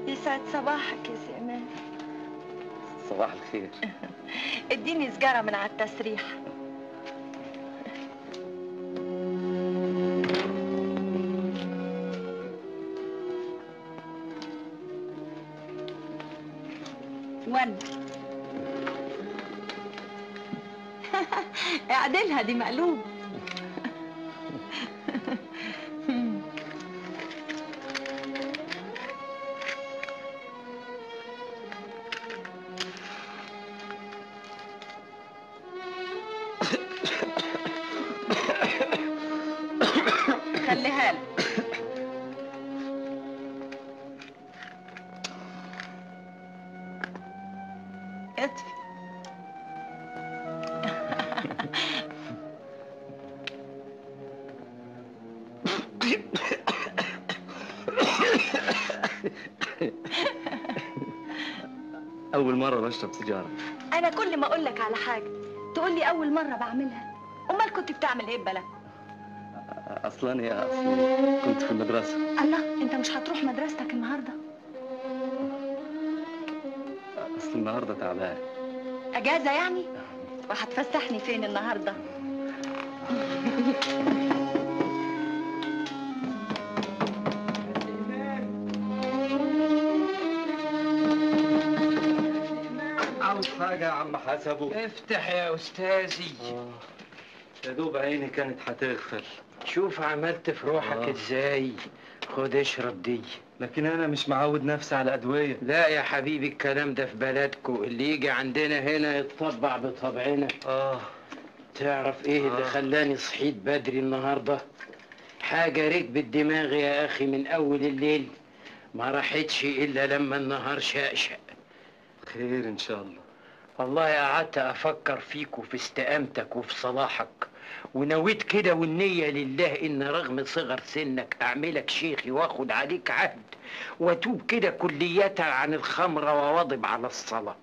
يسعد صباحك يا سي إمام. صباح الخير. اديني سجارة من على التسريح. ون اعدلها، دي مقلوب. كتفي. أول مرة بشرب سيجارة. انا كل ما اقول لك على حاجه تقول لي اول مره بعملها. امال كنت بتعمل ايه ببلد؟ أصلا يا أصلي كنت في المدرسة. الله، انت مش هتروح مدرستك النهارده؟ أصل النهاردة تعبان. اجازه يعني؟ وهتفسحني فين النهارده؟ عاوز حاجة يا عم حسبه؟ افتح يا أستاذي. يا دوب عيني كانت هتغفل. شوف عملت في روحك ازاي. خد اشرب دي. لكن أنا مش معود نفسي على أدوية. لا يا حبيبي، الكلام ده في بلدكو، اللي يجي عندنا هنا يتطبع بطبعنا. تعرف ايه اللي خلاني صحيت بدري النهارده؟ حاجة ركبت دماغي يا أخي من أول الليل، ما راحتش إلا لما النهار شقشق. خير إن شاء الله. والله قعدت أفكر فيك وفي استقامتك وفي صلاحك، ونويت كده والنية لله إن رغم صغر سنك أعملك شيخي وآخد عليك عهد وأتوب كده كلية عن الخمرة وواظب على الصلاة.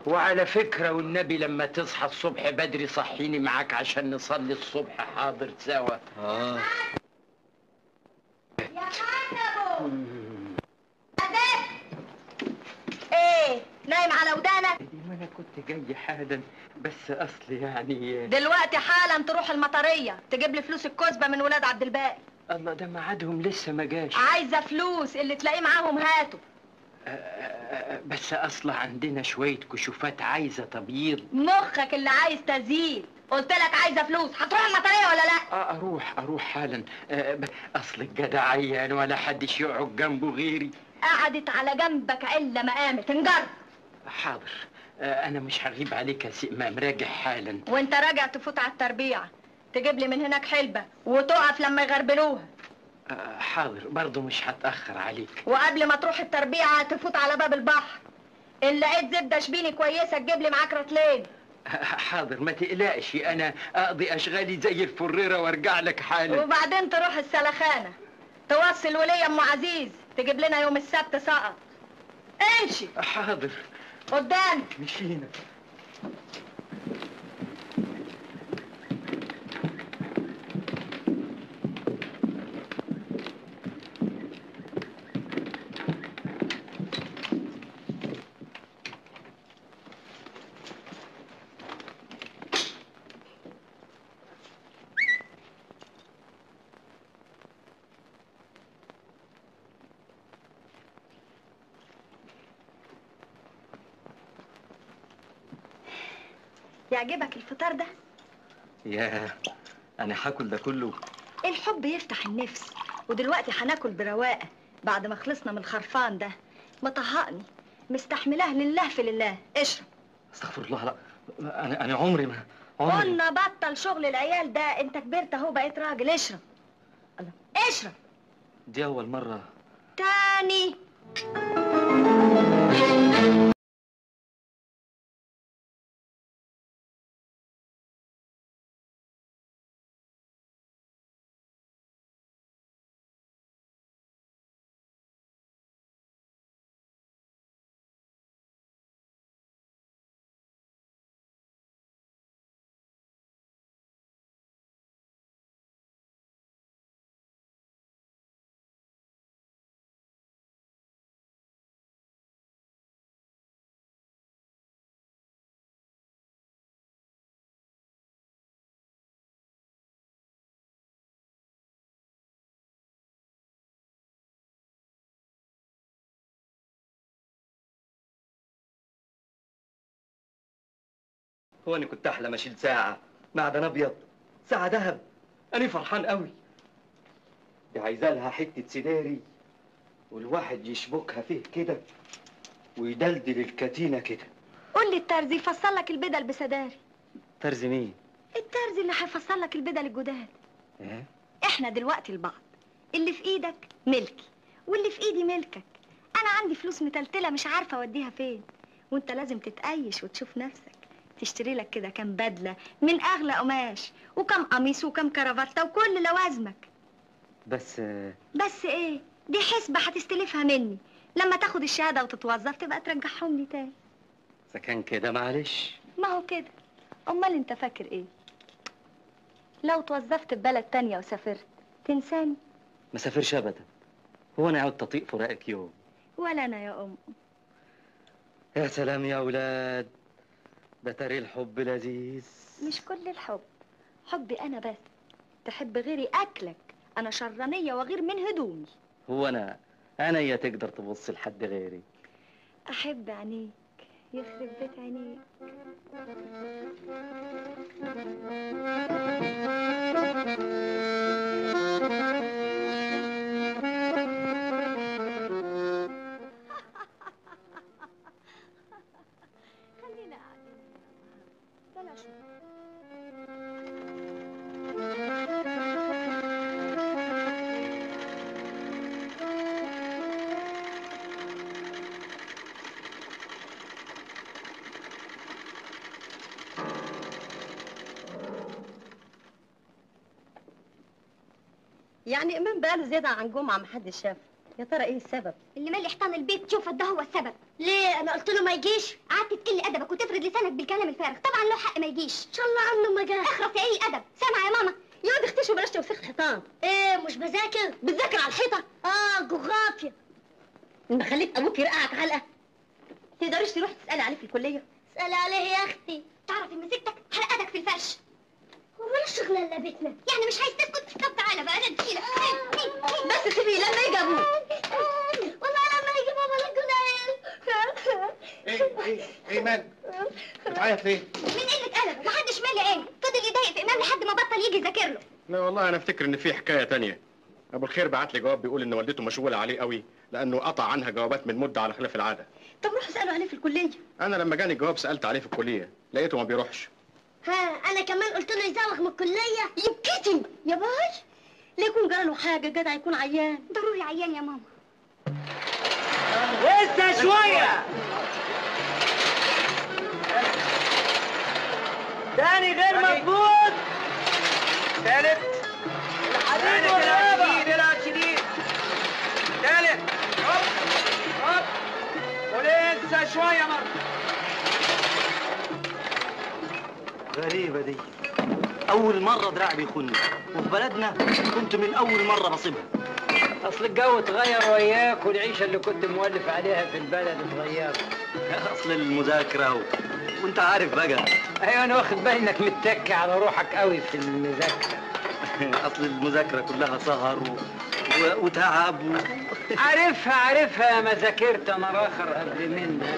وعلى فكرة والنبي لما تصحى الصبح بدري صحيني معاك عشان نصلي الصبح حاضر سوا. يا حنبو ايه نايم على ودانك؟ ما انا كنت جاي حالا، بس اصل يعني دلوقتي حالا تروح المطريه تجيب لي فلوس الكسبه من ولاد عبد الباقي. الله، ده ميعادهم لسه ما جاش. عايزه فلوس، اللي تلاقيه معاهم هاته. بس اصل عندنا شويه كشوفات عايزه تبييض. مخك اللي عايز تزيل. قلت لك عايزه فلوس، هتروح المطريه ولا لا؟ اروح حالا. اصل الجدع عيان ولا حدش يقعد جنبه غيري. قعدت على جنبك الا ما قامت انجر. حاضر. انا مش هغيب عليك يا سي امام، راجع حالا. وانت راجع تفوت على التربيعه تجيب لي من هناك حلبه وتقف لما يغربلوها. حاضر، برضه مش هتاخر عليك. وقبل ما تروح التربيعه تفوت على باب البحر، ان لقيت زبده شبيني كويسه تجيب لي معاك رطلين. حاضر، ما تقلقش، انا اقضي اشغالي زي الفريره وارجع لك حالا. وبعدين تروح السلخانه توصل ولي ام عزيز تجيب لنا يوم السبت سقط. امشي. حاضر. قدام. مشينا. يعجبك الفطار ده؟ ياه، أنا هاكل ده كله؟ الحب يفتح النفس، ودلوقتي هناكل برواقه بعد ما خلصنا من الخرفان ده. مطهقني، مستحملاه لله في لله. اشرب. استغفر الله، لا أنا عمري ما قلنا بطل شغل العيال ده، انت كبرت اهو بقيت راجل. اشرب. الله، اشرب. دي أول مرة. تاني. هو أنا كنت أحلم أشيل ساعة معدن أبيض، ساعة ذهب؟ أنا فرحان قوي. دي عايزة لها حتة سداري والواحد يشبكها فيه كده ويدلدل الكتينة كده. قول لي الترزي يفصل لك البدل بسداري. ترزي مين؟ الترزي اللي هيفصل لك البدل الجداد. إيه؟ احنا دلوقتي لبعض، اللي في ايدك ملكي واللي في ايدي ملكك. انا عندي فلوس متلتله مش عارفه اوديها فين، وانت لازم تتقيش وتشوف نفسك، تشتري لك كده كام بدله من اغلى قماش وكم قميص وكم كرافته وكل لوازمك. بس ايه؟ دي حسبه هتستلفها مني، لما تاخد الشهاده وتتوظف تبقى ترجعهم لي تاني. اذا كان كده معلش. ما هو كده. امال انت فاكر ايه؟ لو توظفت ببلد تانية وسافرت تنساني؟ ما سافرش ابدا. هو انا عاود تطيق فراقك يوم؟ ولا انا يا ام. يا سلام يا اولاد، ده تري الحب لذيذ. مش كل الحب، حبي انا بس. تحب غيري اكلك، انا شرانيه وغير من هدومي. هو انا عينيا تقدر تبص لحد غيري؟ احب عينيك يخرب بيت عينيك. خلينا قاعدين بلاش. يعني إمام بقاله زيادة عن جمعة محدش شافه، يا ترى إيه السبب؟ اللي مالي حيطان البيت شوف ده هو السبب. ليه؟ انا قلت له ما يجيش؟ قعدت تقل ادبك وتفرد لسانك بالكلام الفارغ، طبعا له حق ما يجيش. ان شاء الله عنه ما جاش. اخرس يا قليل الادب، سامعه يا ماما؟ يقعد اختشي وبلاش توسيخ الحيطان. ايه مش بذاكر؟ بتذاكر على الحيطة؟ جغرافيا. لما خليت أبوك يرقعك علقة تقدريش تروحي تسألي عليه في الكلية؟ اسألي عليه يا اختي. تعرف ان مسكتك حلقتك في الفرش. هو مالوش شغل الا بيتنا، يعني مش عايز تسكت؟ طب تعالى بقى انا اديلك. بس سيبيه لما يجي أبوك. والله لما يجي بابا لك ايه مالك؟ بتعيط ليه؟ من قلة أدب، محدش مالي عيني، فضل يضايق في إمام لحد ما بطل يجي يذاكر له. لا والله انا افتكر ان في حكايه تانية. ابو الخير بعت لي جواب بيقول ان والدته مشغوله عليه قوي لانه قطع عنها جوابات من مدة على خلاف العاده. طب روحوا اسألوا عليه في الكلية. انا لما جاني الجواب سالت عليه في الكليه لقيته ما بيروحش. انا كمان قلت له يزوغ من الكليه. يبكتم يا باي، لا يكون جراله حاجه، جدع يكون عيان. ضروري عيان يا ماما. لسه شويه تاني غير مظبوط. ثالث الحديد والرقبه. العب شديد. ثالث هوب هوب ولسه شويه مره. غريبة دي، أول مرة دراعي بيخوني، وفي بلدنا كنت من أول مرة بصيبها. أصل الجو اتغير وياك، والعيشة اللي كنت مولف عليها في البلد اتغيرت. أصل المذاكرة وأنت عارف بقى. أيوة أنا واخد بالي إنك متكي على روحك قوي في المذاكرة. أصل المذاكرة كلها سهر وتعب عارفها ما ذاكرت أنا راخر قبل منها.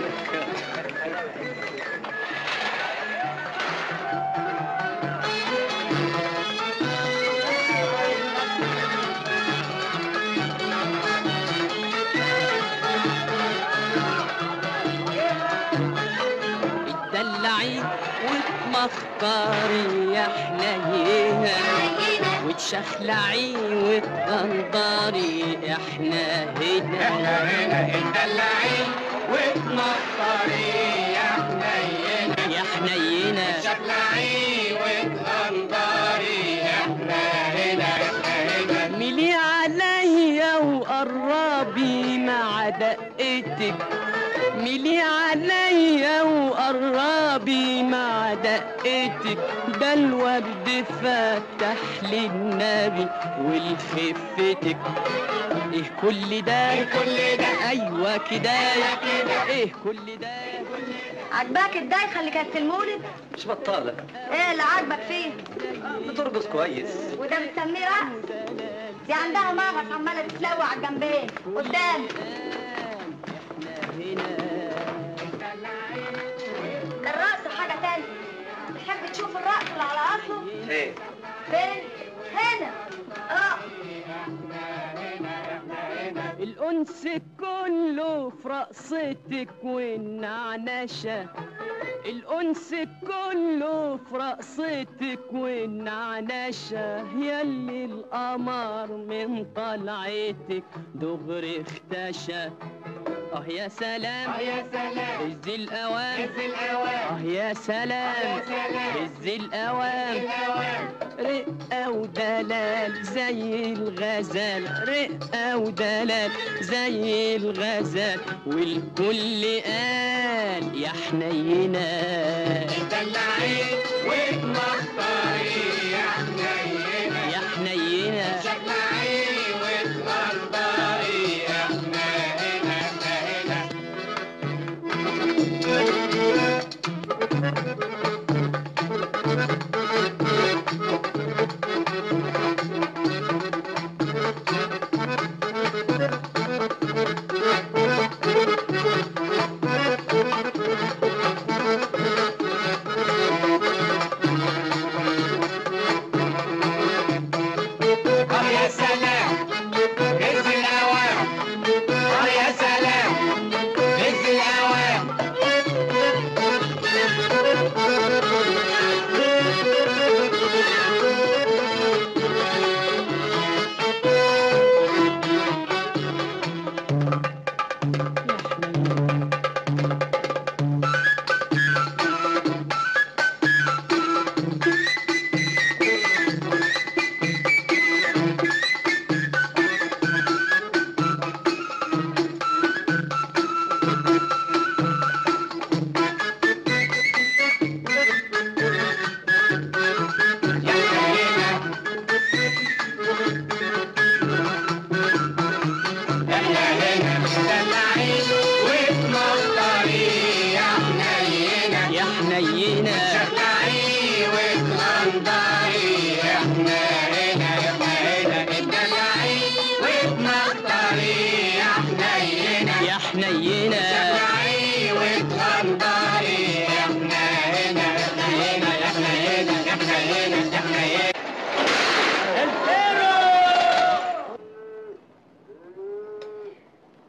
تدلعي وتمخطري يا حنينة، وتشخلعي وتغندري احنا هنا. اتدلعي وتمخطري يا حنينة، يا حنينة، تشخلعي وتغندري احنا هنا. ملي عليا وقربي مع دقتك، ملي عليا وقربي مع دقتك، ده الورد فتح للنبي ولخفتك. ايه كل ده؟ ايه كل ده؟ ايوه كده. ايه كل ده؟ عجباك الدايخه اللي كانت في المولد؟ مش بطالة. ايه اللي عاجبك فيه؟ بترقص كويس. وده بتسميه رقص؟ دي عندها مغص عماله تتلوع على الجنبين قدام. الرقص حاجه تانية. تحب تشوف الرقص اللي على اصله؟ ايه؟ فين؟ هنا. الأنس كله في رقصتك والنعنشة، الأنس كله في رقصتك والنعنشة، ياللي القمر من طلعتك دغري اختشى. يا سلام يا سلام هز الأوام هز الأوام يا سلام يا سلام هز الأوام رقة ودلال زي الغزال رقة ودلال زي الغزال والكل قال يا حنينة دلعين وتمطري يا حنينة يا حنينة شكلعي وتمطري يا حنينة حنينة يا سلام هز الأوام يا سلام هز الأوام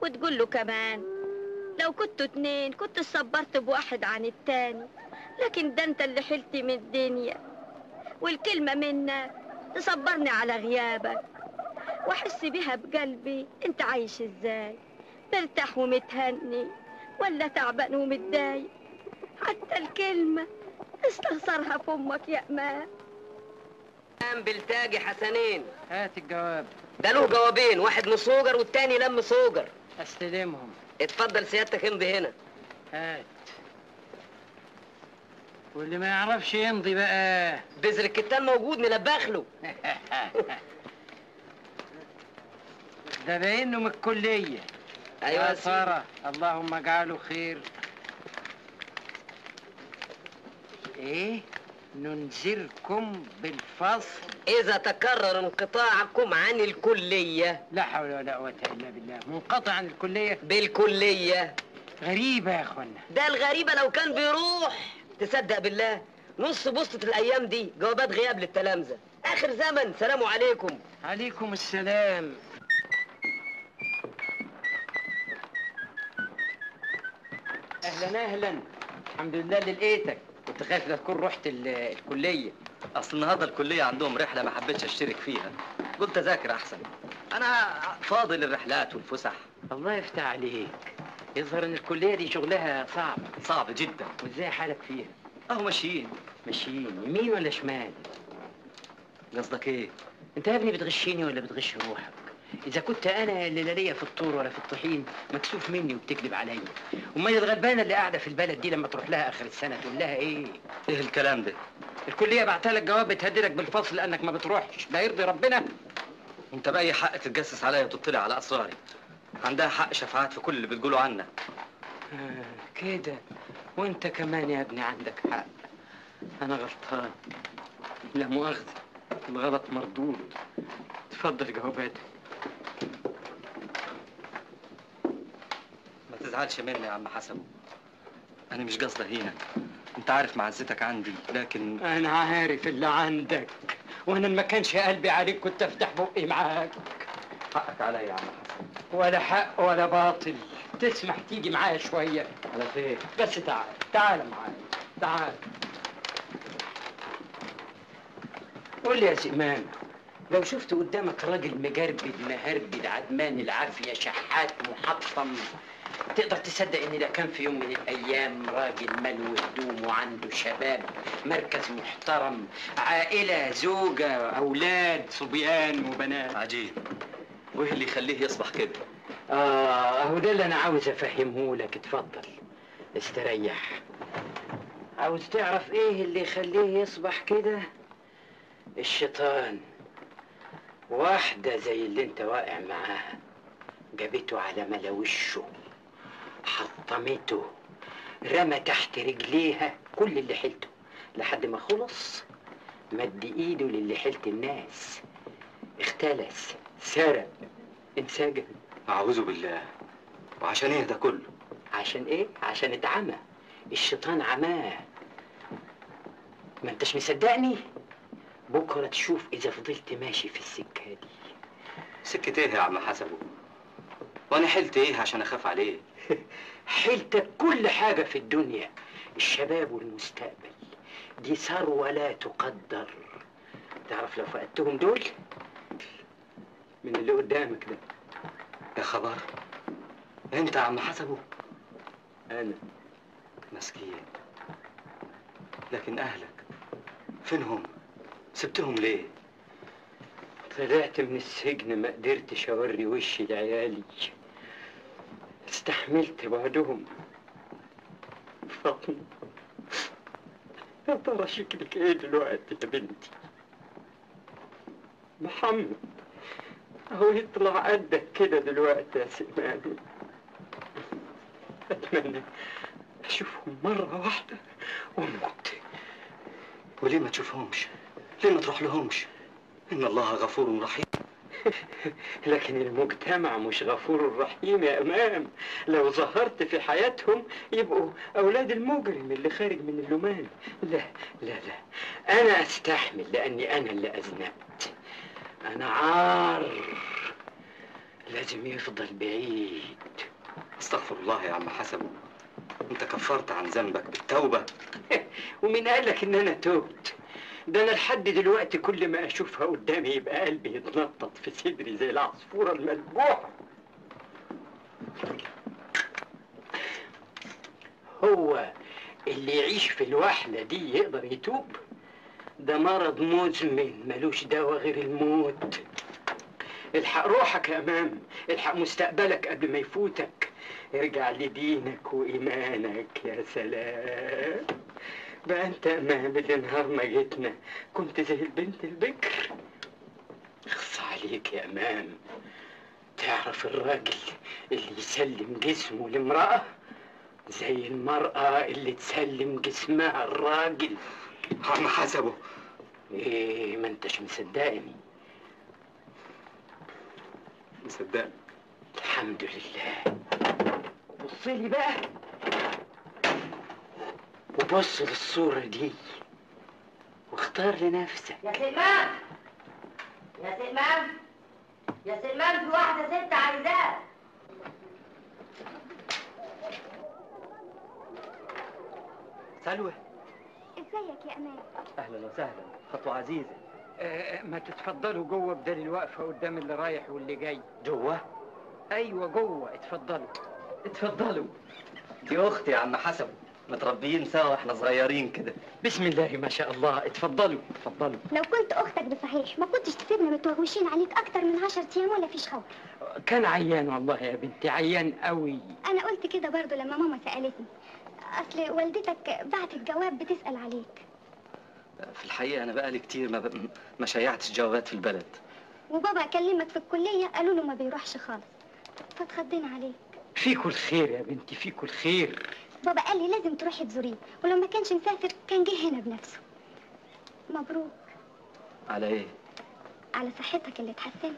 وتقول له كمان لو كنتوا اتنين كنت صبرت بواحد عن التاني، لكن ده انت اللي حلت من الدنيا، والكلمة منك تصبرني على غيابك واحس بيها بقلبي. انت عايش ازاي؟ مرتاح ومتهني ولا تعبان ومتضايق؟ حتى الكلمة استخسرها في امك يا امان. بلتاجي حسنين. هات الجواب. ده له جوابين، واحد مصوجر والتاني لم صوجر. استلمهم. اتفضل سيادتك امضي هنا. هات. واللي ما يعرفش يمضي بقى بذر الكتان موجود نلبخ له. ده باينه من الكلية. ايوه يا سارة اللهم اجعله خير. ايه؟ ننذركم بالفصل إذا تكرر انقطاعكم عن الكلية. لا حول ولا قوة إلا بالله. منقطع عن الكلية؟ بالكلية. غريبة يا أخوانا. ده الغريبة لو كان بيروح. تصدق بالله نص بسطة الأيام دي جوابات غياب للتلامذة. آخر زمن. سلام عليكم. عليكم السلام. أهلا أهلا. الحمد لله اللي لقيتك. كنت خايف لا تكون رحت الكلية. اصل النهارده الكليه عندهم رحله ما حبيتش اشترك فيها، قلت اذاكر احسن. انا فاضي للرحلات والفسح. الله يفتح عليك. يظهر ان الكليه دي شغلها صعب جدا. وازاي حالك فيها؟ اهو ماشيين. يمين ولا شمال؟ قصدك ايه؟ انت يا ابني بتغشيني ولا بتغش روحك؟ اذا كنت انا اللي لا ليا في الطور ولا في الطحين مكسوف مني وبتكذب عليا. امال الغلبانه اللي قاعده في البلد دي لما تروح لها اخر السنه تقول لها ايه؟ ايه الكلام ده؟ الكليه بعتها لك جواب بتهددك بالفصل لانك ما بتروحش. ده يرضي ربنا؟ انت باي حق تتجسس عليا وتطلع على اسراري؟ عندها حق شفاعات في كل اللي بتقوله عنك. كده. وانت كمان يا ابني عندك حق. انا غلطان. لا مؤاخذه. الغلط مردود. اتفضل جواباتك. ما تزعلش مني يا عم حسن. انا مش قصدي هنا. انت عارف معزتك عندي، لكن انا عارف اللي عندك، وانا ما كانش قلبي عليك كنت افتح بقي معاك. حقك عليا يا عم حسن. ولا حق ولا باطل. تسمح تيجي معايا شويه؟ على خير. بس تعال معايا. تعال. قول لي يا سئمان، لو شفت قدامك راجل مجربد مهربد عدمان العافيه شحات محطم تقدر تصدق ان ده كان في يوم من الايام راجل ملو هدوم وعنده شباب، مركز محترم، عائله، زوجه، اولاد، صبيان وبنات. عجيب. وايه اللي يخليه يصبح كده؟ اهو ده اللي انا عاوز افهمه لك. اتفضل استريح. عاوز تعرف ايه اللي يخليه يصبح كده؟ الشيطان. واحدة زي اللي انت واقع معاها جابته على ملا وشه، حطمته، رمى تحت رجليها كل اللي حيلته لحد ما خلص مد ايده للي حيلت الناس، اختلس، سرق، انسجن. اعوذ بالله. وعشان ايه ده كله؟ عشان ايه؟ عشان اتعمى. الشيطان عماه. ما انتش مصدقني؟ بكره تشوف اذا فضلت ماشي في السكه دي. سكة ايه يا عم حسبه؟ وانا حلت ايه عشان اخاف عليه؟ حيلتك كل حاجه في الدنيا، الشباب والمستقبل، دي ثروه لا تقدر. تعرف لو فقدتهم دول من اللي قدامك ده. يا خبر، انت يا عم حسبه؟ انا. مسكين. لكن اهلك فينهم؟ سبتهم ليه؟ طلعت من السجن ما قدرتش اوري وشي لعيالي، استحملت بعدهم. فاطمة، يا ترى شكلك ايه دلوقتي يا بنتي؟ محمد اهو يطلع قدك كده دلوقتي يا سيمان. اتمنى اشوفهم مرة واحدة واموت. وليه ما تشوفهمش؟ ليه ما تروح لهمش؟ إن الله غفور رحيم. لكن المجتمع مش غفور رحيم يا إمام. لو ظهرت في حياتهم يبقوا أولاد المجرم اللي خارج من اللومان. لا لا لا، أنا أستحمل لأني أنا اللي أذنبت. أنا عار لازم يفضل بعيد. استغفر الله يا عم حسن، أنت كفرت عن ذنبك بالتوبة. ومين قالك إن أنا توبت؟ ده أنا لحد دلوقتي كل ما أشوفها قدامي يبقى قلبي يتنطط في صدري زي العصفورة المذبوحة. هو اللي يعيش في الوحلة دي يقدر يتوب؟ ده مرض مزمن ملوش دواء غير الموت. الحق روحك يا أمام، الحق مستقبلك قبل ما يفوتك. ارجع لدينك وإيمانك. يا سلام بقى انت يا أمام اللي نهار ما جيتنا كنت زي البنت البكر. اخص عليك يا أمام. تعرف الراجل اللي يسلم جسمه لامرأة زي المرأة اللي تسلم جسمها الراجل. عم حسبه. ايه ما انتش مصدقني؟ مصدقني. الحمد لله. بصلي بقى وبص للصورة دي واختار لنفسك. يا سلمان، يا سلمان، يا سلمان، في واحدة ست عايزاك. سلوى، ازيك يا امان؟ اهلا وسهلا، خطوة عزيزة. ما تتفضلوا جوه بدل الوقفة قدام اللي رايح واللي جاي. جوه؟ ايوه جوه، اتفضلوا اتفضلوا. دي اختي يا عم حسن، متربيين سوا واحنا صغيرين كده. بسم الله ما شاء الله. اتفضلوا اتفضلوا. لو كنت اختك بصحيح ما كنتش تسيبنا متوغوشين عليك اكتر من 10 ايام ولا فيش خبر. كان عيان والله يا بنتي، عيان قوي. انا قلت كده برضو لما ماما سالتني، اصل والدتك بعتت جواب بتسال عليك. في الحقيقة أنا بقالي كتير ما شيعتش جوابات في البلد. وبابا كلمك في الكلية قالوا له ما بيروحش خالص، فاتخضينا عليك. فيكوا الخير يا بنتي، فيكوا الخير. بابا قال لي لازم تروحي تزوريه، ولو ما كانش مسافر كان جه هنا بنفسه. مبروك. على إيه؟ على صحتك اللي اتحسنت.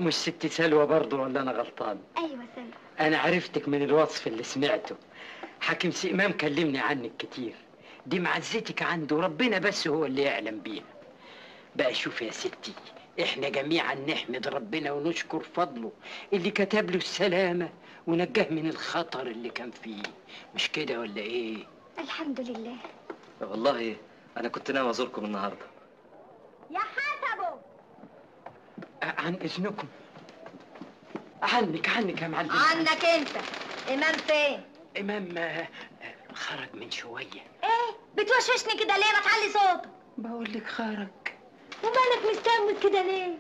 مش ست سلوى برضه ولا أنا غلطان؟ أيوة سلوى. أنا عرفتك من الوصف اللي سمعته. حاكم سي إمام كلمني عنك كتير. دي معزتك عنده ربنا بس هو اللي يعلم بيها. بقى شوف يا ستي، احنا جميعا نحمد ربنا ونشكر فضله اللي كتب له السلامة ونجاه من الخطر اللي كان فيه. مش كده ولا ايه؟ الحمد لله. والله انا كنت ناوي ازوركم النهارده. يا حسبه، عن اذنكم. عنك يا معلم. عنك انت. امام فين؟ امام خرج من شويه. ايه بتوشوشني كده ليه؟ ما تعلي صوتك. بقول لك خرج. ومالك مستموت كده ليه؟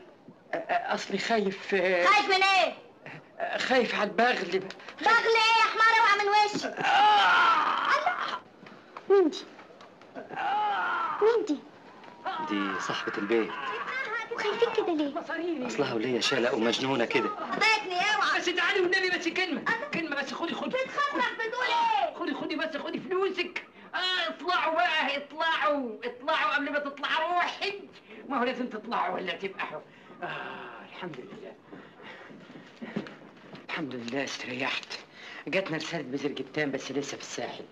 اصلي خايف. خايف من ايه؟ خايف على البغل. بغل ايه يا حمار؟ اوعى من وشي. الله. مين دي؟ مين دي؟ دي صاحبة البيت. وخايفين كده ليه؟ اصلها ولية شالة ومجنونة كده. قضيتني اوعى. بس تعالي والنبي بس كلمة بس. خدي بتخطط بتقول ايه؟ خدي بس فلوسك. اطلعوا بقى اطلعوا قبل ما تطلع روحي. ما هو لازم تطلعوا ولا تبقحوا. الحمد لله استريحت. جاتنا رسالة بزرجتان بس لسه في الساحل.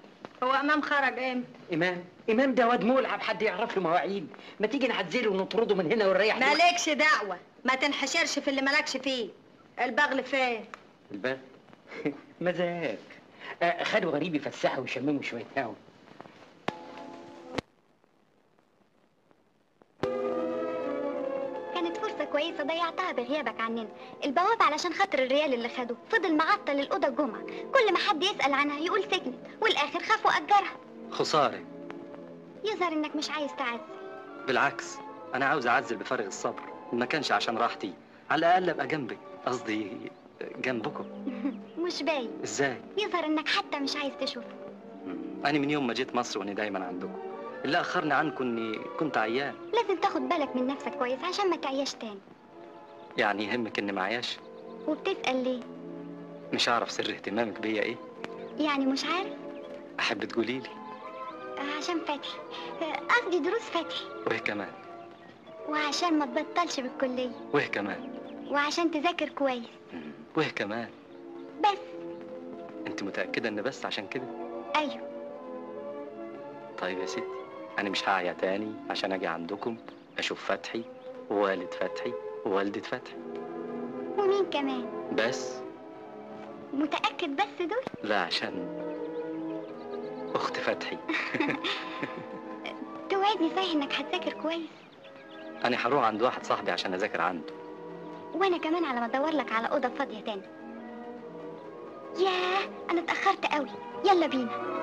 هو امام خرج امتى؟ امام ده واد ملعب، حد يعرف له مواعيد؟ ما تيجي نعزله ونطرده من هنا ونريح. مالكش دعوة، ما تنحشرش في اللي مالكش فيه. البغل فين؟ البغل؟ مزاج. خدوا غريب يفسحوا ويشمموا شوية هوا. كانت فرصة كويسة ضيعتها بغيابك عننا. البواب علشان خاطر الريال اللي خده فضل معطل الأوضة الجمعة، كل ما حد يسأل عنها يقول سكنت، والآخر خاف وأجرها. خسارة. يظهر إنك مش عايز تعزل. بالعكس، أنا عاوز أعزل بفارغ الصبر، ما كانش عشان راحتي، على الأقل أبقى جنبك، قصدي جنبكم. مش باين. إزاي؟ يظهر إنك حتى مش عايز تشوفه. أنا من يوم ما جيت مصر وأنا دايما عندكم، اللي أخرني عنكم إني كنت عيان. لازم تاخد بالك من نفسك كويس عشان ما تعياش تاني. يعني يهمك إني معياش؟ وبتسأل ليه؟ مش هعرف سر اهتمامك بيا إيه؟ يعني مش عارف؟ أحب تقولي لي. عشان فتحي، قصدي دروس فتحي. وإيه كمان؟ وعشان ما تبطلش بالكلية. وإيه كمان؟ وعشان تذاكر كويس. وإيه كمان؟ بس. أنت متأكدة إن بس عشان كده؟ أيوه. طيب يا ستي، أنا مش هعيا تاني عشان أجي عندكم أشوف فتحي ووالد فتحي ووالدة فتحي. ومين كمان؟ بس. متأكد بس دول؟ لا، عشان أخت فتحي. توعدني صحيح إنك هتذاكر كويس؟ أنا هروح عند واحد صاحبي عشان أذاكر عنده. وأنا كمان على ما أدور لك على أوضة فاضية تاني. ياه، أنا اتأخرت قوي، يلا بينا.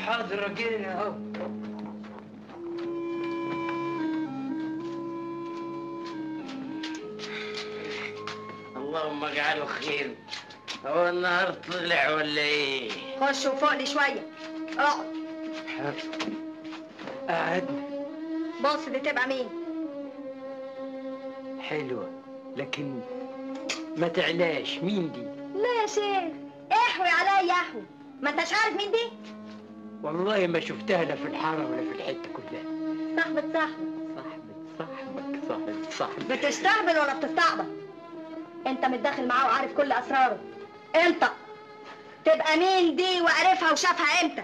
حاضر راجلنا اهو. اللهم اجعله خير. هو النهار طلع ولا ايه؟ خش وفوق لي شويه. اقعد. قعدنا. بص دي تبقى مين؟ حلوه لكن ما تعلاش. مين دي؟ لا يا شيخ احوي عليا يا احوي. ما انتش عارف مين دي؟ والله ما شفتها لا في الحاره ولا في الحته كلها. صاحبة صاحبك. صاحبة صاحبك صاحبي. بتستهبل ولا بتستعبط؟ انت متداخل معاه وعارف كل اسراره. انت تبقى مين دي وعرفها وشافها امتى؟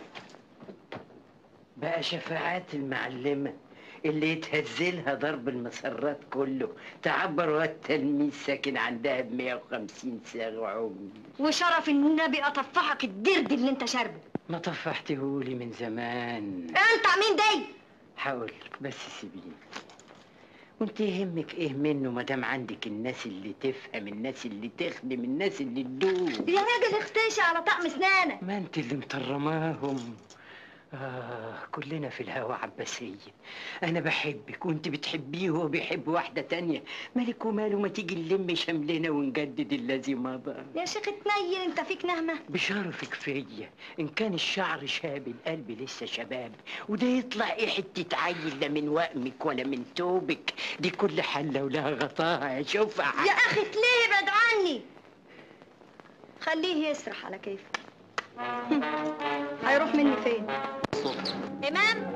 بقى شفاعات المعلمة اللي يتهزلها ضرب المسرات كله تعبر والتلميذ ساكن عندها ب150 ساغ عمي. وشرف النبي اطفحك الدرد اللي انت شاربه. ما طفحتهولي من زمان. انت مين دي؟ هقولك بس سيبيني. وانت يهمك ايه منه مادام عندك الناس اللي تفهم، الناس اللي تخدم، الناس اللي تدوم. يا راجل اختشي على طقم اسنانك. ما انت اللي مطرماهم. كلنا في الهوا عباسية. أنا بحبك وأنت بتحبيه وهو بيحب واحدة تانية. مالك وماله، ما تيجي نلم شملنا ونجدد الذي مضى. يا شيخ اتنيل، أنت فيك نهمة. بشرفك فيا، إن كان الشعر شاب القلب لسه شباب، وده يطلع إيه حتة عيل لا من وقمك ولا من توبك. دي كل حلة ولها غطاها. شوفها يا أخي ليه ابعد عني؟ خليه يسرح على كيفه. هيروح مني فين؟ إمام؟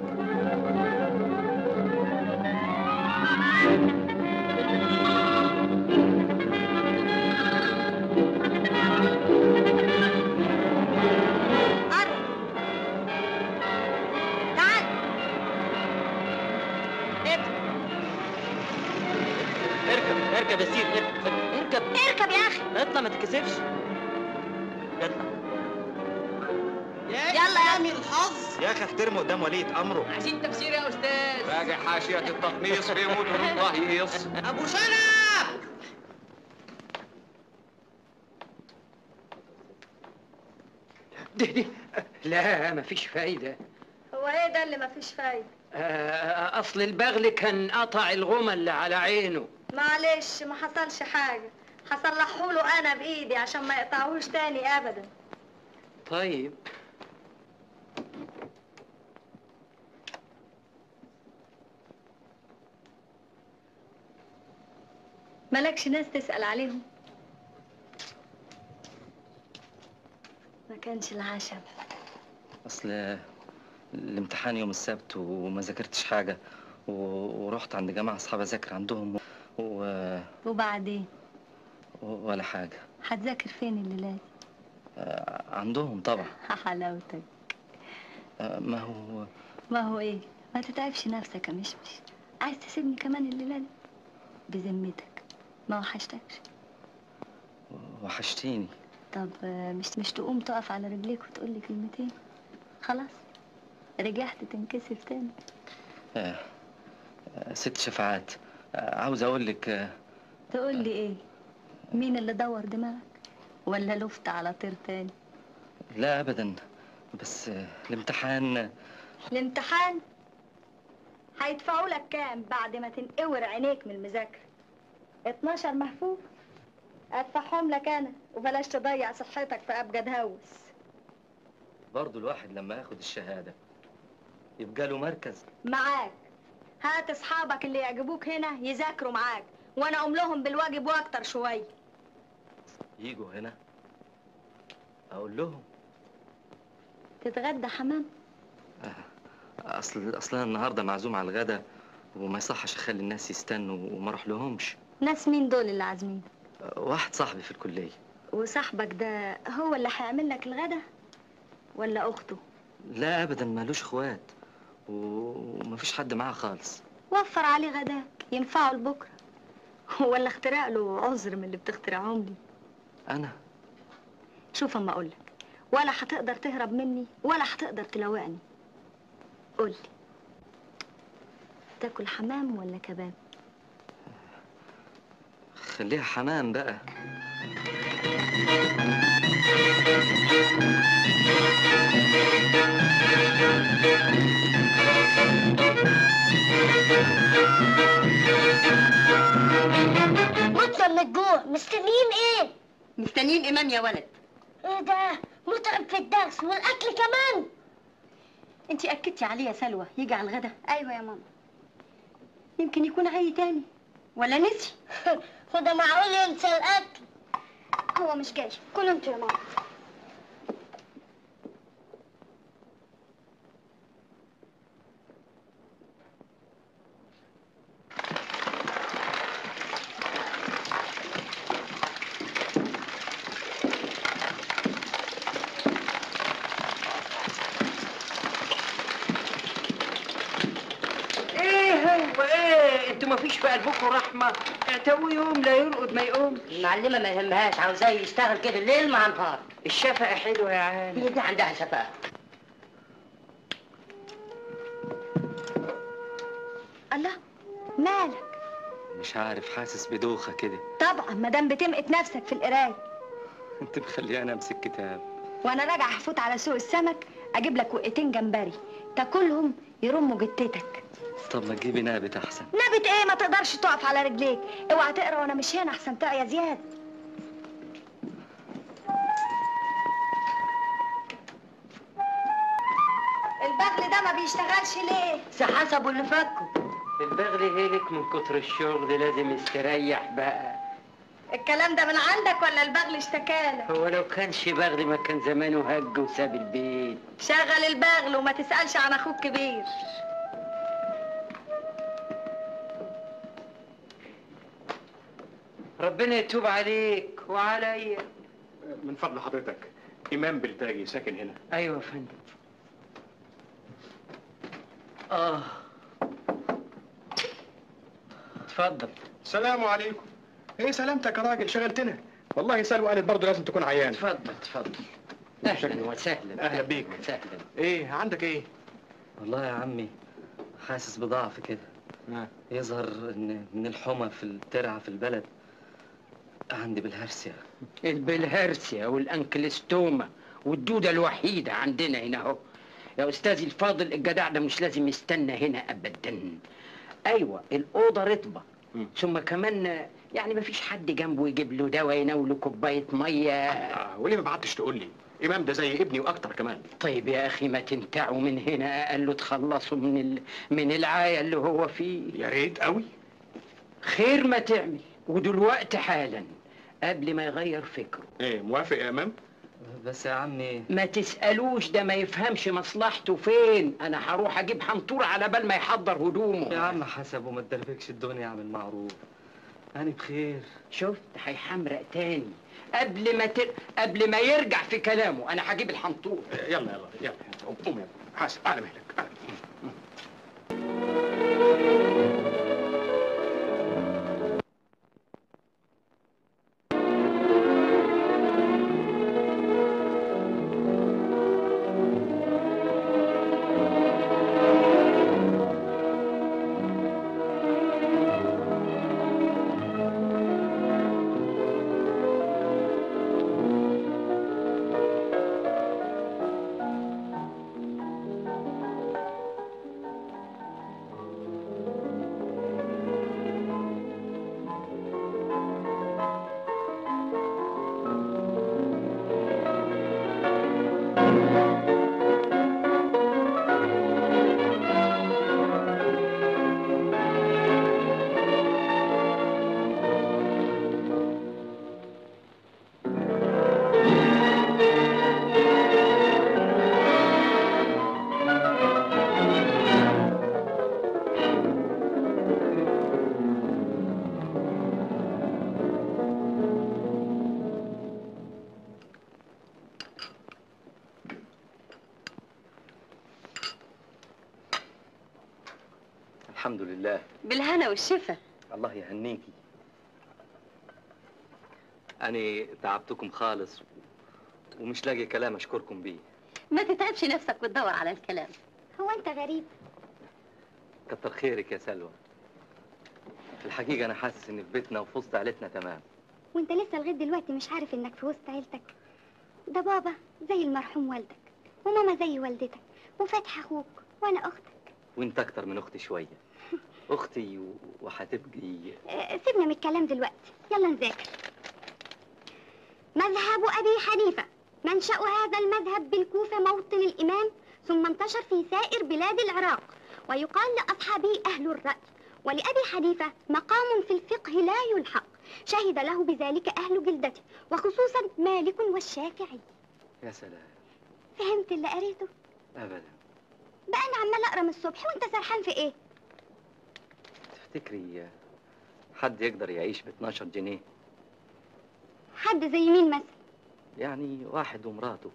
اركب يا سيدي، اركب اركب يا اخي. اطلع ما تتكسفش. اطلع يلا يا امير الحظ. يا اخي احترموا قدام ولية امره. عايزين تفسير يا استاذ. باقي حاشية التقميص بيموت من التهييص. ابو شنب. دي لا مفيش فايدة. هو ايه ده اللي مفيش فايدة؟ أصل البغل كان قطع الغمى اللي على عينه. معلش ما حصلش حاجة، هصلحهوله أنا بإيدي عشان ما يقطعوش تاني أبدا. طيب. مالكش ناس تسأل عليهم؟ ما كانش العشم. اصل الامتحان يوم السبت وما ذاكرتش حاجه ورحت عند جماعه اصحاب اذاكر عندهم وبعدين ولا حاجه. هتذاكر فين الليلة؟ عندهم طبعا. حلاوتك. ما هو ايه؟ ما تتعبش نفسك يا مشمش. عايز تسيبني كمان الليلة؟ بذمتك ما وحشتكش؟ وحشتيني. طب مش تقوم تقف على رجليك وتقول لي كلمتين؟ خلاص رجعت تنكسف تاني. ست شفاعات، عاوز اقول لك. تقول لي ايه؟ مين اللي دور دماغك؟ ولا لفت على طير تاني؟ لا ابدا، بس الامتحان هيدفعوا لك كام بعد ما تنقور عينيك من المذاكره؟ 12 محفوظ. ادفعهم لك انا وبلاش تضيع صحتك في ابجد هوس. برضو الواحد لما ياخد الشهاده يبقى له مركز. معاك. هات اصحابك اللي يعجبوك هنا يذاكروا معاك، وانا اقوم لهم بالواجب واكتر شويه. يجوا هنا اقول لهم تتغدى حمام؟ اصل انا النهارده معزوم على الغدا وما يصحش اخلي الناس يستنوا وما اروح لهمش. ناس مين دول اللي عازمين؟ واحد صاحبي في الكليه. وصاحبك ده هو اللي هيعمل لك الغدا ولا اخته؟ لا ابدا، مالوش اخوات ومفيش حد معاه خالص. وفر عليه غداك ينفعه لبكره، ولا اخترع له عذر من اللي بتخترعهم لي. انا شوف اما اقول لك، ولا هتقدر تهرب مني ولا هتقدر تلوعني. قول لي، تاكل حمام ولا كباب؟ خليها حمام بقى. مطلع من الجوع. مستنيين ايه؟ مستنيين امام يا ولد. ايه ده؟ متعب في الدرس والاكل كمان. انتي اكدتي عليه يا سلوى يجي على الغدا؟ ايوه يا ماما. يمكن يكون عي تاني ولا نسي. وده معقول ينسى الاكل؟ هو مش جاي. كلوا انتوا يا ماما. قلبكم رحمه، اعتوي يوم لا يرقد ما يقوم. المعلمه ما يهمهاش، عاوزاه يشتغل كده الليل مع نهار. الشفقه حلوه يا عالم. هي دي عندها شفقه. الله، مالك؟ مش عارف، حاسس بدوخة كده. طبعا ما دام بتمقت نفسك في القرايه. انت مخلياني امسك كتاب. وانا راجعه هفوت على سوق السمك اجيب لك وقتين جمبري تاكلهم يرموا جتتك. طب ما تجيبي نابت احسن. نبت ايه؟ ما تقدرش تقف على رجليك. اوعى تقرا وانا مش هنا احسن تقع يا زياد. البغل ده ما بيشتغلش ليه؟ حسبوا اللي فكوا. البغل هيلك من كتر الشغل لازم يستريح بقى. الكلام ده من عندك ولا البغل اشتكالك؟ هو لو كانش بغل ما كان زمانه هج وساب البيت. شغل البغل وما تسألش عن اخوك كبير. ربنا يتوب عليك وعليا. من فضل حضرتك، إمام بلتاجي ساكن هنا. أيوة يا فندم. اتفضل. السلام عليكم. ايه سلامتك يا راجل، شغلتنا. والله سلوى قالت برضه لازم تكون عيان. اتفضل اتفضل. أهلا وسهلا. أهلا بيك. سهلا. ايه عندك ايه؟ والله يا عمي حاسس بضعف كده. يظهر ان من الحمى في الترعه في البلد عندي بالهرسيا. البلهارسيا والانكلستوما والدودة الوحيدة عندنا هنا اهو. يا أستاذي الفاضل، الجدع ده مش لازم يستنى هنا أبدا. أيوة، الأوضة رطبة. ثم كمان يعني مفيش حد جنبه يجيب له دواء يناوله كوباية مية. وليه ما بعتش تقول لي؟ إمام ده زي ابني وأكتر كمان. طيب يا أخي ما تنتعوا من هنا، قال له تخلصوا من العاية اللي هو فيه. يا ريت قوي. خير ما تعمل، ودلوقتي حالا قبل ما يغير فكره. ايه موافق يا إمام؟ بس يا عمي ما تسألوش، ده ما يفهمش مصلحته فين. أنا هروح أجيب حنطور على بال ما يحضر هدومه. يا عم حسب وما تدربكش الدنيا، اعمل معروف. أنا بخير. شفت هيحمرق تاني قبل ما يرجع في كلامه. أنا هجيب الحنطور. يلا قوم يلا حاسب على مهلك. الحمد لله. بالهنا والشفا. الله يهنيكي. أنا تعبتكم خالص ومش لاقي كلام أشكركم بيه. ما تتعبش نفسك وتدور على الكلام. هو انت غريب؟ كتر خيرك يا سلوى. في الحقيقة أنا حاسس إن في بيتنا وفي وسط عيلتنا تمام. وانت لسه لغايه دلوقتي مش عارف انك في وسط عيلتك؟ ده بابا زي المرحوم والدك، وماما زي والدتك، وفتحي اخوك، وانا اختك. وانت أكتر من أختي شوية. أختي وهتبقي. سيبنا من الكلام دلوقتي، يلا نذاكر. مذهب أبي حنيفة، منشأ هذا المذهب بالكوفة موطن الإمام، ثم انتشر في سائر بلاد العراق، ويقال لأصحابه أهل الرأي. ولأبي حنيفة مقام في الفقه لا يلحق، شهد له بذلك أهل جلدته، وخصوصا مالك والشافعي. يا سلام. فهمت اللي قريته؟ أبدا. بقى أنا عمال أقرا من الصبح وأنت سرحان في إيه؟ تفتكري حد يقدر يعيش ب 12 جنيه؟ حد زي مين مثلا؟ يعني واحد ومراته.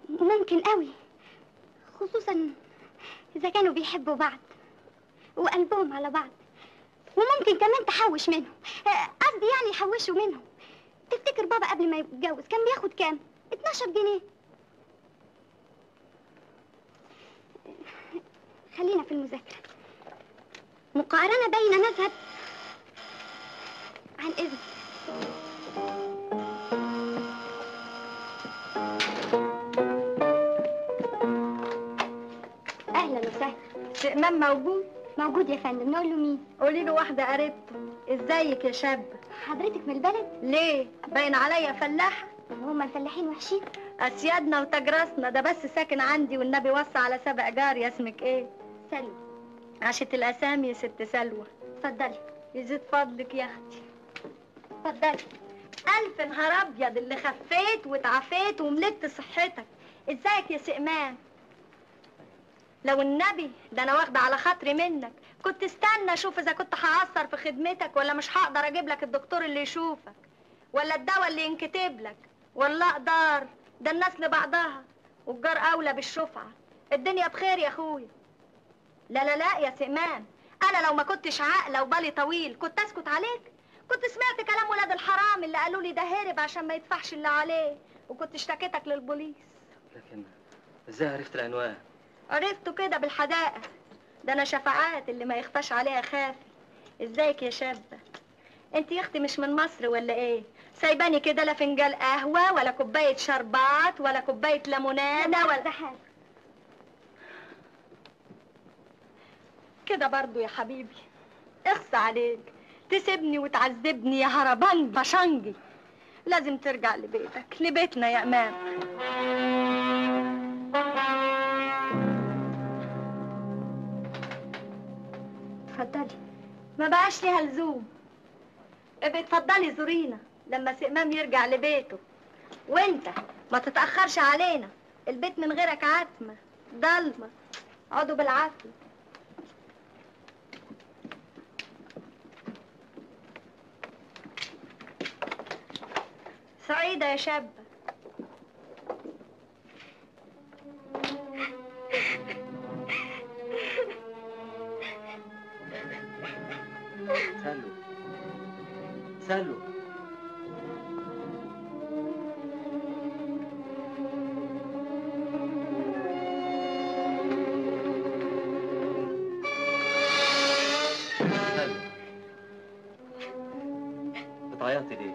ممكن قوي، خصوصا إذا كانوا بيحبوا بعض وقلبهم على بعض. وممكن كمان تحوش منهم. قصدي يعني يحوشوا منهم. تفتكر بابا قبل ما يتجوز كان بياخد كام؟ 12 جنيه. خلينا في المذاكرة. مقارنة بين نذهب عن إذن. أهلا وسهلا. استئمان موجود؟ موجود يا فندم. نقول له مين؟ قولي له واحدة قريبته. ازيك يا شاب؟ حضرتك من البلد؟ ليه؟ باين عليا فلاحة. هما الفلاحين وحشين؟ أسيادنا وتجرسنا، ده بس ساكن عندي والنبي وصى على 7 جارية. اسمك ايه؟ سلوى. عاشت الأسامي يا ست سلوى. اتفضلي. يزيد فضلك يا أختي. اتفضلي. ألف نهار أبيض اللي خفيت واتعافيت وملكت صحتك. ازيك يا سئمان؟ لو النبي ده أنا واخدة على خاطري منك، كنت استنى أشوف إذا كنت هقصر في خدمتك ولا مش هقدر أجيب لك الدكتور اللي يشوفك، ولا الدواء اللي ينكتب لك، ولا أقدر. ده الناس لبعضها والجار أولى بالشفعة. الدنيا بخير يا أخويا. لا لا لا يا سئمان، أنا لو ما كنتش عاقلة وبالي طويل كنت أسكت عليك. كنت سمعت كلام ولاد الحرام اللي قالوا لي ده هرب عشان ما يدفعش اللي عليه، وكنت اشتكيتك للبوليس. لكن ازاي عرفت العنوان؟ عرفته كده بالحدائق. ده أنا شفاعات اللي ما يخفاش عليها خافي. ازيك يا شابة؟ انت يا اختي مش من مصر ولا ايه؟ سايباني كده لا فنجان قهوة ولا كوباية شربات ولا كوباية ليمونادة ولا حاجة كده برضو يا حبيبي. اخص عليك تسيبني وتعذبني يا هربان بشنجي. لازم ترجع لبيتك، لبيتنا يا امام. اتفضلي. ما بقاش ليها لزوم. ابقي اتفضلي زورينا لما سئمام يرجع لبيته. وانت ما تتأخرش علينا، البيت من غيرك عتمة ضلمة. اقعدوا بالعافية. سعيدة يا شابة. سلوى سلوى. بتعيطي ليه؟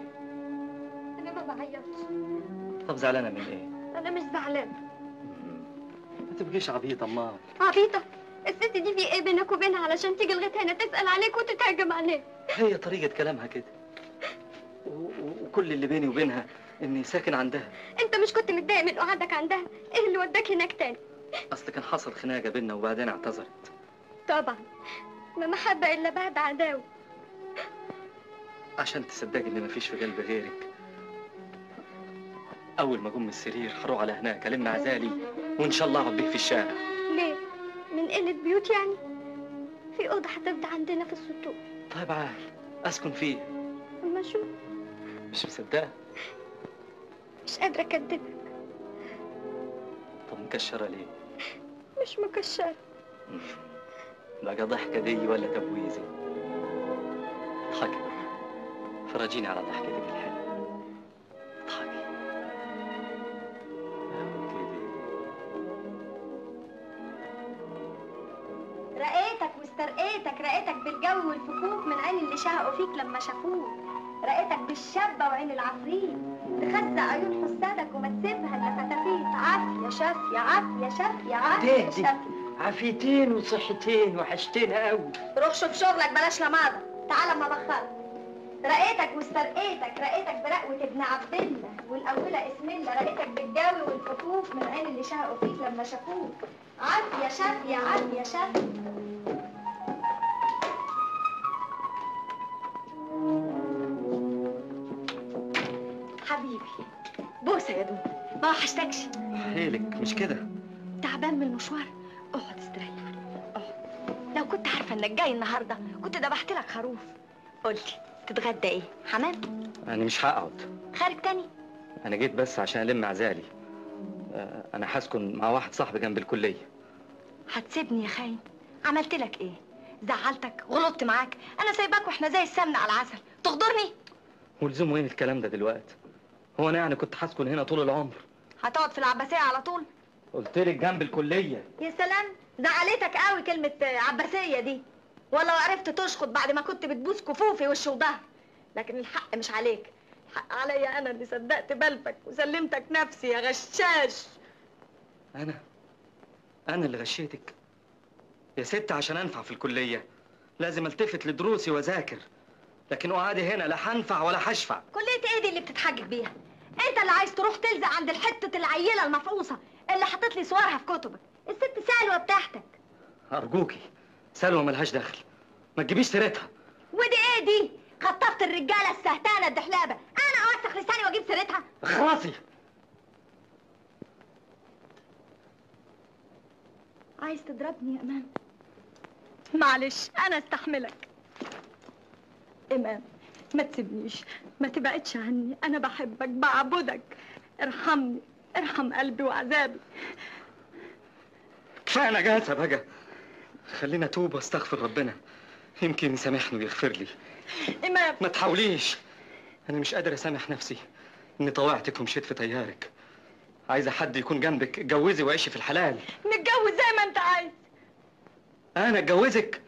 أنا ما بعيطش. طب زعلانة من ايه؟ أنا مش زعلانة. ما تبقيش عبيطة امال. عبيطة؟ الست دي في ايه بينك وبينها علشان تيجي لغاية هنا تسأل عليك وتتهجم عليك؟ هي طريقة كلامها كده، وكل اللي بيني وبينها اني ساكن عندها. انت مش كنت متضايق من قعدك عندها؟ ايه اللي وداك هناك تاني؟ اصل كان حصل خناقة بينا وبعدين اعتذرت. طبعا، ما محبة الا بعد عداوة. عشان تصدقي ان مفيش في قلبي غيرك، اول ما اقوم من السرير هروح على هناك الم عزالي وان شاء الله اقعد بيه في الشارع. ليه؟ من قلة بيوت يعني؟ في أوضة هتفضى عندنا في السطوح. طيب عال اسكن فيه. اما شوف. مش مصدقة؟ مش قادرة أكدبك. طب مكشرة ليه؟ مش مكشرة. بقى ضحكة دي ولا تبويزي؟ اضحكي، فرجيني على ضحكتك الحلوة. اضحكي. رقيتك واسترقيتك، رقيتك بالجو والفكوك من عين اللي شهقوا فيك لما شافوك. رقيتك بالشابة وعين العفريت، تخزق عيون حسادك وما تسيبها الا فتافيت. عافية شافية عافية شافية عافية شافية. عافيتين وصحتين وحشتنا قوي. روح شوف شغلك بلاش لماضة. تعال اما بخرك. رقيتك واسترقيتك، رقيتك برقوة ابن عبد الله والأولى اسم الله. رقيتك بالجاوي والفكوك من عين اللي شهقوا فيك لما شافوك. عافية شافية عافية شافية. حبيبي بوسة يا دوب. ما وحشتكش. حيلك مش كده. تعبان من المشوار؟ اقعد استريح. اقعد. لو كنت عارفة انك جاي النهارده كنت ذبحت لك خروف. قولي تتغدى ايه؟ حمام؟ انا مش هقعد. خارج تاني؟ انا جيت بس عشان الم عزالي. انا هسكن مع واحد صاحبي جنب الكلية. هتسيبني يا خاين؟ عملت لك ايه؟ زعلتك غلطت معاك، انا سايباك واحنا زي السمنه على العسل، تغدرني؟ ولزوم وين الكلام ده دلوقتي؟ هو انا يعني كنت هسكن هنا طول العمر؟ هتقعد في العباسيه على طول؟ قلت لك جنب الكليه. يا سلام، زعلتك قوي كلمه عباسيه دي، ولا عرفت تشخط بعد ما كنت بتبوس كفوفي وش وضهر. لكن الحق مش عليك، الحق عليا انا اللي صدقت بلفك وسلمتك نفسي يا غشاش. انا اللي غشيتك يا ست. عشان انفع في الكليه لازم التفت لدروسي واذاكر، لكن قعدي هنا لا هنفع ولا هشفع. كليه ايه دي اللي بتتحجج بيها؟ انت اللي عايز تروح تلزق عند الحته العيله المفقوصه اللي حاطط لي صورها في كتبك، الست سلوى بتاعتك. ارجوكي، سلوى ملهاش دخل، ما تجيبيش سيرتها. ودي ايه دي؟ خطفت الرجاله السهتانه الدحلابه، انا اوسخ لساني واجيب سيرتها؟ خلاصي. عايز تضربني يا امام؟ معلش انا استحملك. امام ما تسيبنيش، ما تبعدش عني، انا بحبك بعبدك، ارحمني، ارحم قلبي وعذابي. كفايه نجاسه بقى، خلينا اتوب واستغفر ربنا، يمكن يسامحني ويغفر لي. امام ما تحاوليش، انا مش قادر اسامح نفسي اني طوعتك ومشيت في تيارك. عايزه حد يكون جنبك، اتجوزي وعيشي في الحلال. نتجوز زي ما انت عايز. انا اتجوزك؟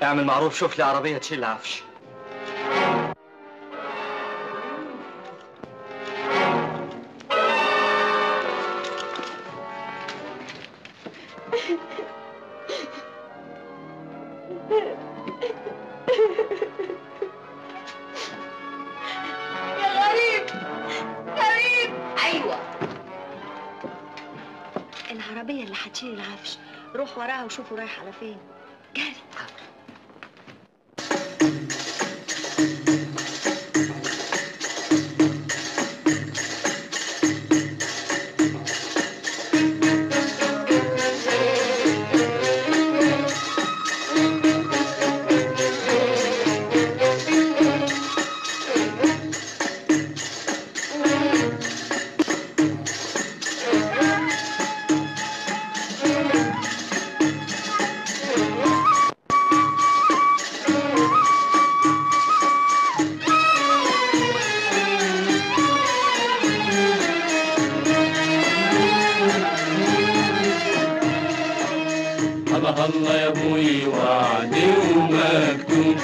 اعمل معروف، شوف لي عربية تشيل العفش. يا غريب غريب. ايوه، العربية اللي هتشيل العفش، روح وراها وشوفوا رايح على فين. جري. الله يا ابوي وعدي ومكتوب،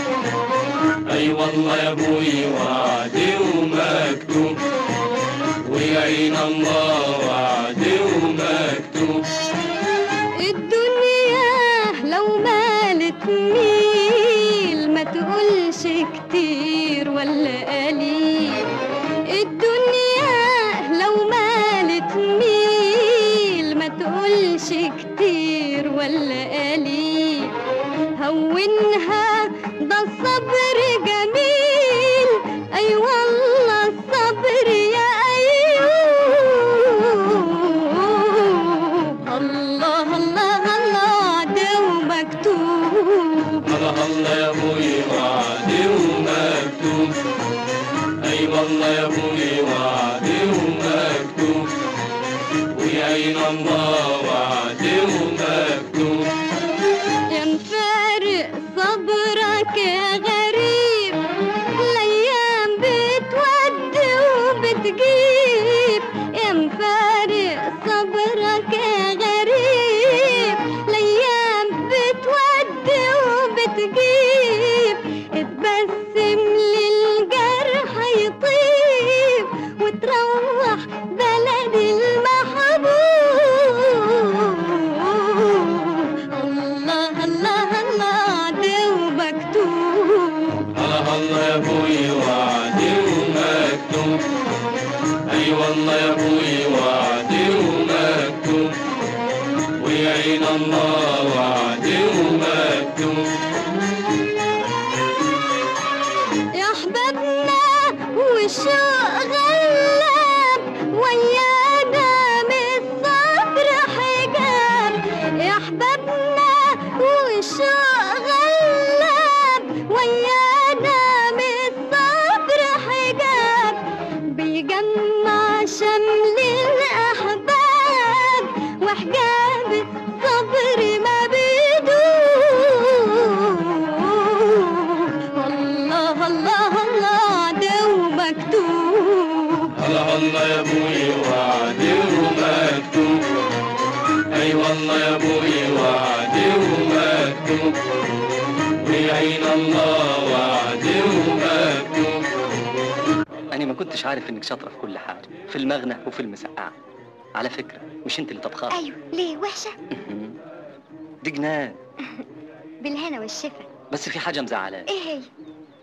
اي والله يا ابوي وعدي ومكتوب، ويعين الله وعدي ومكتوب. الدنيا لو مالت ميل ما تقولش كتير ولا قليل، الدنيا لو مالت ميل ما تقولش كتير ولا قليل، هونها ده الصبر جميل، اي والله الصبر يا ايوب، الله الله الله عدو مكتوب. الله يا ابوي وعدي ومكتوب، اي والله يا ابوي وعدي ومكتوب، ويعين الله وعدي ومكتوب. يا مفارق صبرك يا غريب، الايام بتودي وبتجيب، يا مفارق صبرك يا غريب، الايام بتودي وبتجيب، اتبسم للجرح يطيب وتروح بلد المحبوب. الله الله الله عدو مكتوب. الله يا ابوي وعدي ومكتوب، اي والله يا ابوي وعدي ومكتوب، الله وعد ومكتوب. يا احبابنا والشوق غلاب ويانا من الصبر حجاب. يا احبابنا والشوق غلاب ويانا من الصبر حجاب. بيجمع شمل الاحباب وحجاب الصبر ما بيدوم. الله الله الله عدو مكتوب. الله الله يا ابوي وعد ومكتوب. اي والله يا ابوي وعد ومكتوب. ويعين الله وعد ومكتوب. أنا ما كنتش عارف إنك شاطرة في كل حاجة، في المغنى وفي المسقعة. على فكرة مش أنت اللي طبخاها. ايوه ليه وحشه؟ دي جنان. بالهنا والشفا. بس في حاجة مزعلاني. ايه هي؟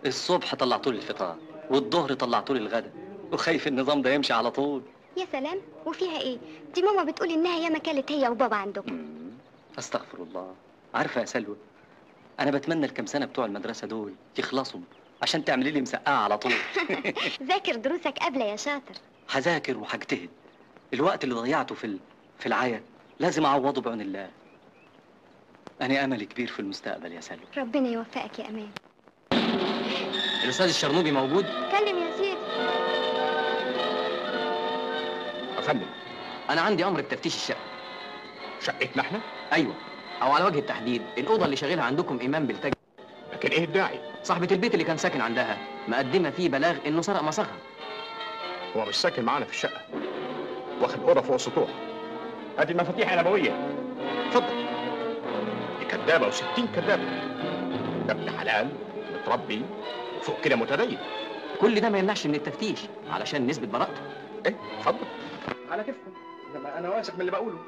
الصبح طلعتولي الفطار والظهر طلعتولي الغدا، وخايف النظام ده يمشي على طول. يا سلام، وفيها ايه؟ دي ماما بتقول انها ياما كلت هي وبابا عندكم. استغفر الله. عارفة يا سلوى، أنا بتمنى الكام سنة بتوع المدرسة دول يخلصوا عشان تعملي لي مسقعة على طول. ذاكر دروسك قبل يا شاطر. هذاكر وهجتهد. الوقت اللي ضيعته في العيا لازم أعوضه بعون الله. أنا أملي كبير في المستقبل يا سلوى. ربنا يوفقك يا امان. الأستاذ الشرنوبي موجود؟ كلم يا سيدي. أفندم، أنا عندي أمر بتفتيش الشقة. شقتنا احنا؟ أيوه، أو على وجه التحديد الأوضة اللي شغالها عندكم إمام بلتاج. لكن إيه الداعي؟ صاحبة البيت اللي كان ساكن عندها مقدمة فيه بلاغ إنه سرق مصاغها. هو مش ساكن معانا في الشقة، واخد أوضة فوق السطوح. هاتي المفاتيح يا نبوية. اتفضل. دي كدابة و60 كدابة. ده ابن حلال متربي وفوق كده متدين. كل ده ما يمنعش من التفتيش علشان نثبت براءته. إيه؟ اتفضل. على كيفكم. أنا واثق من اللي بقوله.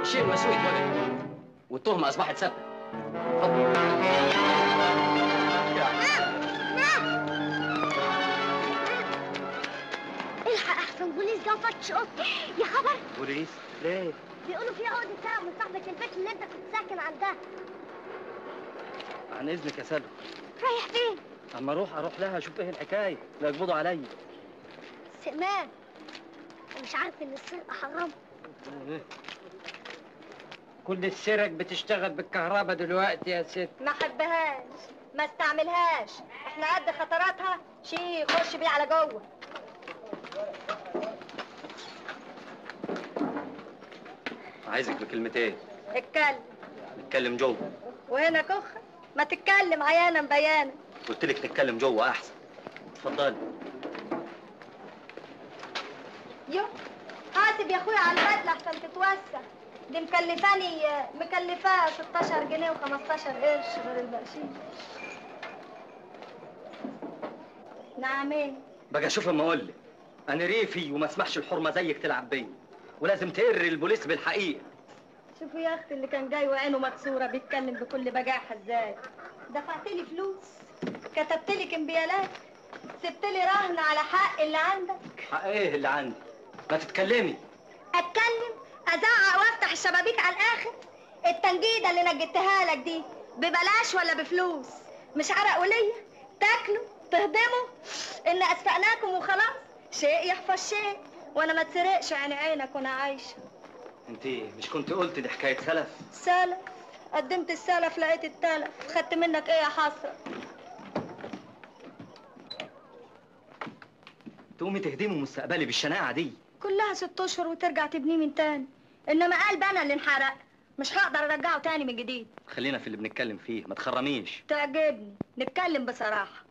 الشيء مسؤول اتوجد والتهمة أصبحت ثابتة. اتفضل. الحق احسن بوليس جه فتش اوضتي. يا خبر، بوليس؟ ليه؟ بيقولوا في عقد سرقه من صاحبة البيت اللي انت كنت ساكن عندها. عن إذنك يا سلوى. رايح فين؟ أما أروح لها أشوف إيه الحكاية، لا يقبضوا عليا. سمان، مش عارف ان السرقه حرام؟ كل السرق بتشتغل بالكهرباء دلوقتي يا ست. ما حبهاش، ما استعملهاش، احنا قد خطراتها. شي خش بيه على جوه. عايزك بكلمتين. اتكلم. نتكلم جوه. وهنا كخ، ما تتكلم عيانا بيانا. قلت لك نتكلم جوه أحسن. اتفضلي. يو حاسب يا اخويا على البدله عشان تتوسع. دي مكلفاه 16 جنيه و15 قرش غير البقشيش. نعمين. بقى شوف اما اقول لك، انا ريفي وما اسمحش الحرمه زيك تلعب بيا، ولازم تقري البوليس بالحقيقه. شوفوا يا اختي اللي كان جاي وعينه مكسوره بيتكلم بكل بجاحه ازاي. دفعت لي فلوس، كتبت لي كمبيالات، سبت لي رهن على حق اللي عندك. حق ايه اللي عندي؟ ما تتكلمي. اتكلم، ازعق وافتح الشبابيك على الاخر. التنجيده اللي نجدتها لك دي ببلاش ولا بفلوس؟ مش عرق وليا تاكلوا تهضموا ان اسفقناكم وخلاص. شيء يحفظ شيء، وانا ما تسرقش عينك وانا عايشه. انت مش كنت قلت دي حكايه سلف؟ سلف؟ قدمت السلف لقيت التلف. خدت منك ايه يا حسره؟ تقومي تهدموا مستقبلي بالشناعه دي. كلها 6 اشهر وترجع تبنيه من تاني. انما قلب انا اللي انحرق، مش هقدر ارجعه تاني من جديد. خلينا في اللي بنتكلم فيه، ما تخرميش. تعجبني، نتكلم بصراحه.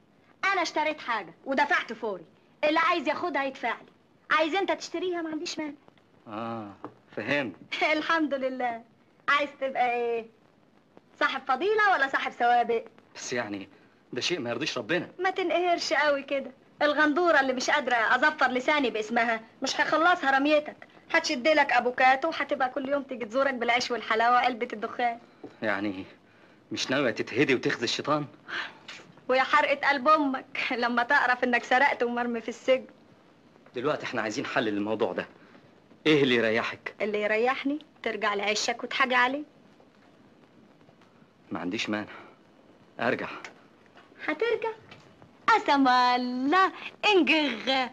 انا اشتريت حاجه ودفعت فوري، اللي عايز ياخدها يدفع لي. عايز انت تشتريها ما عنديش مانع. فهمت. الحمد لله. عايز تبقى ايه؟ صاحب فضيله ولا صاحب سوابق؟ بس يعني ده شيء ما يرضيش ربنا. ما تنقهرش قوي كده. الغندوره اللي مش قادره اظفر لساني باسمها مش هخلصها رميتك. هتشدلك ابوكاتو وهتبقى كل يوم تيجي تزورك بالعيش والحلاوه وعلبه الدخان. يعني مش ناويه تتهدي وتخزي الشيطان؟ ويا حرقه قلب امك لما تعرف انك سرقت ومرمي في السجن. دلوقتي احنا عايزين حل للموضوع ده. ايه اللي يريحك؟ اللي يريحني ترجع لعشك وتحاجي عليه. ما عنديش مانع ارجع. هترجع؟ قسم الله انجغ،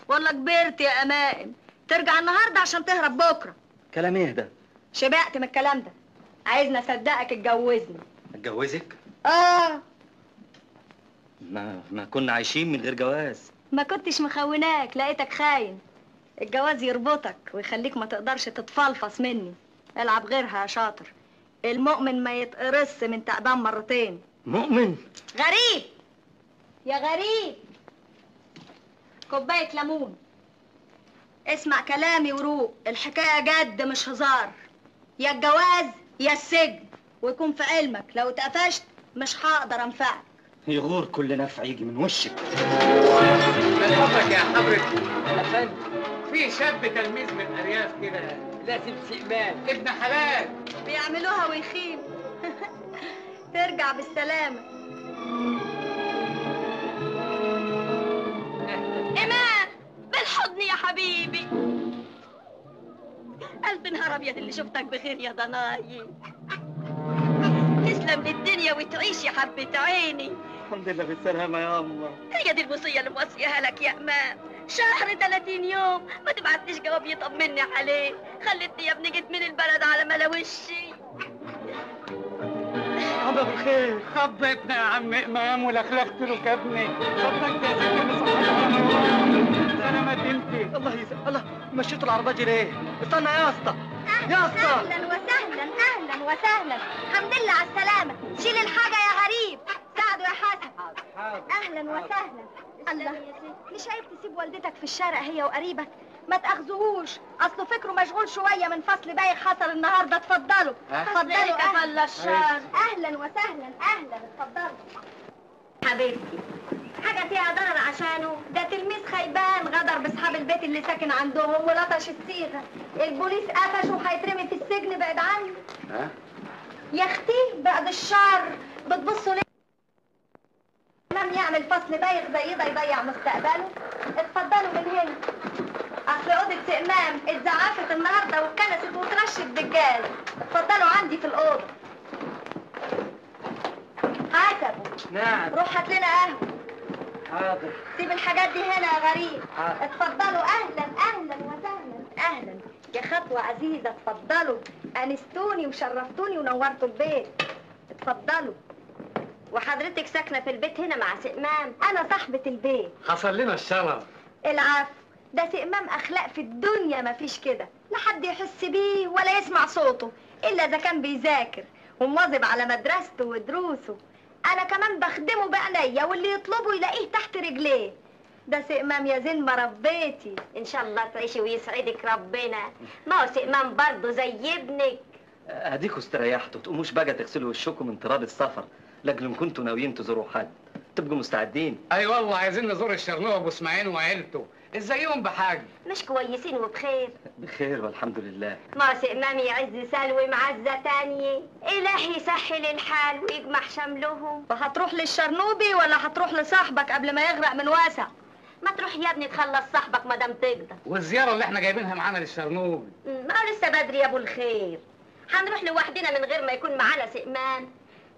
والله كبرت يا امان. ترجع النهارده عشان تهرب بكره. كلام ايه ده؟ شبعت من الكلام ده. عايزني اصدقك اتجوزني. اتجوزك؟ اه. ما كنا عايشين من غير جواز. ما كنتش مخوناك، لقيتك خاين. الجواز يربطك ويخليك ما تقدرش تتفلفص مني. العب غيرها يا شاطر. المؤمن ما يتقرص من تعبان مرتين. مؤمن؟ غريب يا غريب. كوباية ليمون. اسمع كلامي وروق، الحكاية جد مش هزار. يا الجواز يا السجن، ويكون في علمك لو اتقفشت مش هقدر انفعك. يغور كل نفع يجي من وشك. من فضلك يا حضرتك يا فندم، في شاب تلميذ من ارياف كده لازم سئمان ابن حلال بيعملوها ويخيل. ترجع بالسلامة. إيمان بالحضن يا حبيبي. ألف نهار أبيض اللي شفتك بخير يا ضناي. تسلم للدنيا وتعيش يا حبة عيني. الحمد لله بالسلامة يا الله. هي دي الوصية اللي موصيها لك يا إمام. شهر 30 يوم ما تبعتليش جواب يطمني عليه. خلتني يا ابني جيت من البلد على ملا وشي. الله بالخير. خضتنا يا عم إمام ولخلخت له كابني. خضتك يا سيدي سلامات انت. الله يسلمك. الله مشيتوا العرباجي ليه؟ استنى يا اسطى. يا اسطى. أهلا وسهلا أهلا وسهلا. الحمد لله على السلامة. شيل الحاجة يا غريب. ساعده يا حسن. أهلا وسهلا. الله مش عيب تسيب والدتك في الشارع هي وقريبك؟ ما تاخذوهوش، اصله فكره مشغول شويه من فصل بايخ حصل النهارده. اتفضلوا اتفضلوا. اهلا الشر. اهلا وسهلا اهلا. اتفضلوا حبيبتي. حاجه فيها ضرر عشانه؟ ده تلميذ خيبان غدر باصحاب البيت اللي ساكن عندهم ولطش الصيغه. البوليس قفشه وهيترمي في السجن. بعد عني يا اختي بعد الشر. بتبصوا ليه امام يعمل فصل بايخ زي ده يضيع مستقبله؟ اتفضلوا من هنا. اصل اوضه امام اتزعفت النهارده واتكنست واترشت بالجاز. اتفضلوا عندي في الاوضه. حسبوا. نعم. روح هات لنا قهوه. حاضر. سيب الحاجات دي هنا يا غريب. حاضر. اتفضلوا. اهلا اهلا وسهلا. اهلا يا خطوه عزيزه. اتفضلوا. انستوني وشرفتوني ونورتوا البيت. اتفضلوا. وحضرتك ساكنه في البيت هنا مع سئمام؟ انا صاحبه البيت. حصل لنا الشرف. العفو. ده سئمام اخلاق في الدنيا مفيش كده. لا حد يحس بيه ولا يسمع صوته الا اذا كان بيذاكر ومواظب على مدرسته ودروسه. انا كمان بخدمه بعينيا واللي يطلبه يلاقيه تحت رجليه. ده سئمام يا زين ما ربيتي. ان شاء الله تعيشي ويسعدك ربنا. ما هو سئمام برضه زي ابنك. اديكوا استريحتوا تقوموش بقى تغسلوا وشكم من تراب السفر لاجل ان كنتوا ناويين تزوروا حد. تبقوا مستعدين. اي والله عايزين نزور الشرنوبه ابو اسماعيل وعيلته. ازيهم بحاجه؟ مش كويسين وبخير؟ بخير والحمد لله. ما سئمام يعز سلوي معزه تانية. الهي يسهل الحال ويجمع شملهم. وهتروح للشرنوبي ولا هتروح لصاحبك قبل ما يغرق من واسع؟ ما تروح يا ابني تخلص صاحبك ما دام تقدر. والزياره اللي احنا جايبينها معانا للشرنوبي ما هو لسه بدري يا ابو الخير. هنروح لوحدنا من غير ما يكون معانا سئمان.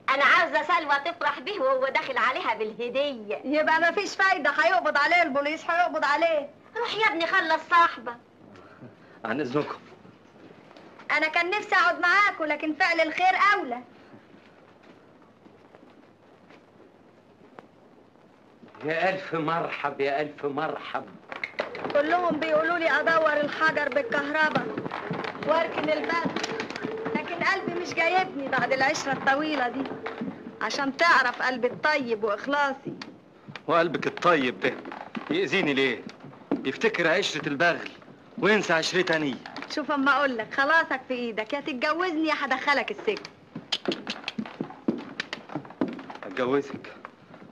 انا عاوزه سلوى تفرح به وهو داخل عليها بالهديه. يبقى مفيش فايده. هيقبض عليه البوليس. هيقبض عليه. روح يا ابني خلص صاحبك. عن اذنكم. انا كان نفسي اقعد معاكم لكن فعل الخير اولى. يا الف مرحب يا الف مرحب. كلهم بيقولوا لي ادور الحجر بالكهرباء واركن الباب، لكن قلبي مش جايبني بعد العشره الطويله دي. عشان تعرف قلبي الطيب واخلاصي. وقلبك الطيب ده يأذيني ليه؟ يفتكر عشرة البغل وينسى عشرتها أني. شوف اما اقول لك خلاصك في ايدك، يا تتجوزني يا هدخلك السجن. اتجوزك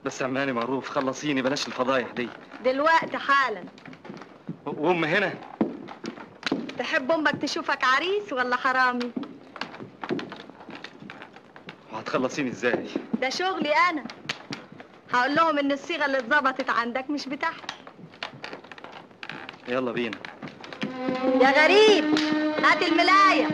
بس عماني معروف. خلصيني بلاش الفضايح دي دلوقتي حالا. وام هنا؟ تحب امك تشوفك عريس ولا حرامي؟ وهتخلصيني ازاي؟ ده شغلي انا. هقول لهم ان الصيغه اللي اتظبطت عندك مش بتاعتي. يلا بينا. يا غريب هات الملاية.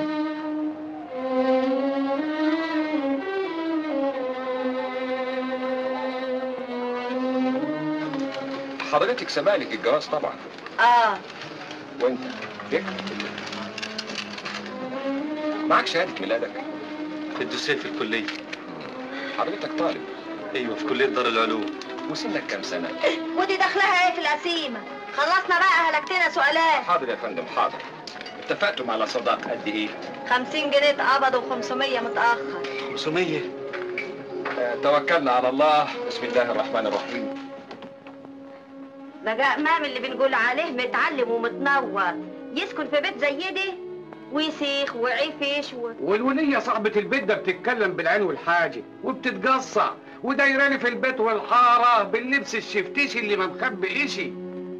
حضرتك سبقلك الجواز طبعا. وانت فكر معك شهادة ميلادك؟ في الدوسيه في الكلية. حضرتك طالب؟ ايوه في كلية دار العلوم. وسنك كام سنة؟ ودي دخلها ايه في القسيمة؟ خلصنا بقى هلكتنا سؤالات. حاضر يا فندم حاضر. اتفقتم على صداق قد ايه؟ 50 جنيه اتقبض و500 متأخر. 500؟ توكلنا على الله. بسم الله الرحمن الرحيم. بقى امام اللي بنقول عليه متعلم ومتنور يسكن في بيت زي ده ويسيخ وعفش والولية صاحبة البيت ده بتتكلم بالعين والحاجة وبتتقصع ودايراني في البيت والحارة باللبس الشفتيشي اللي ما مخبي إشي.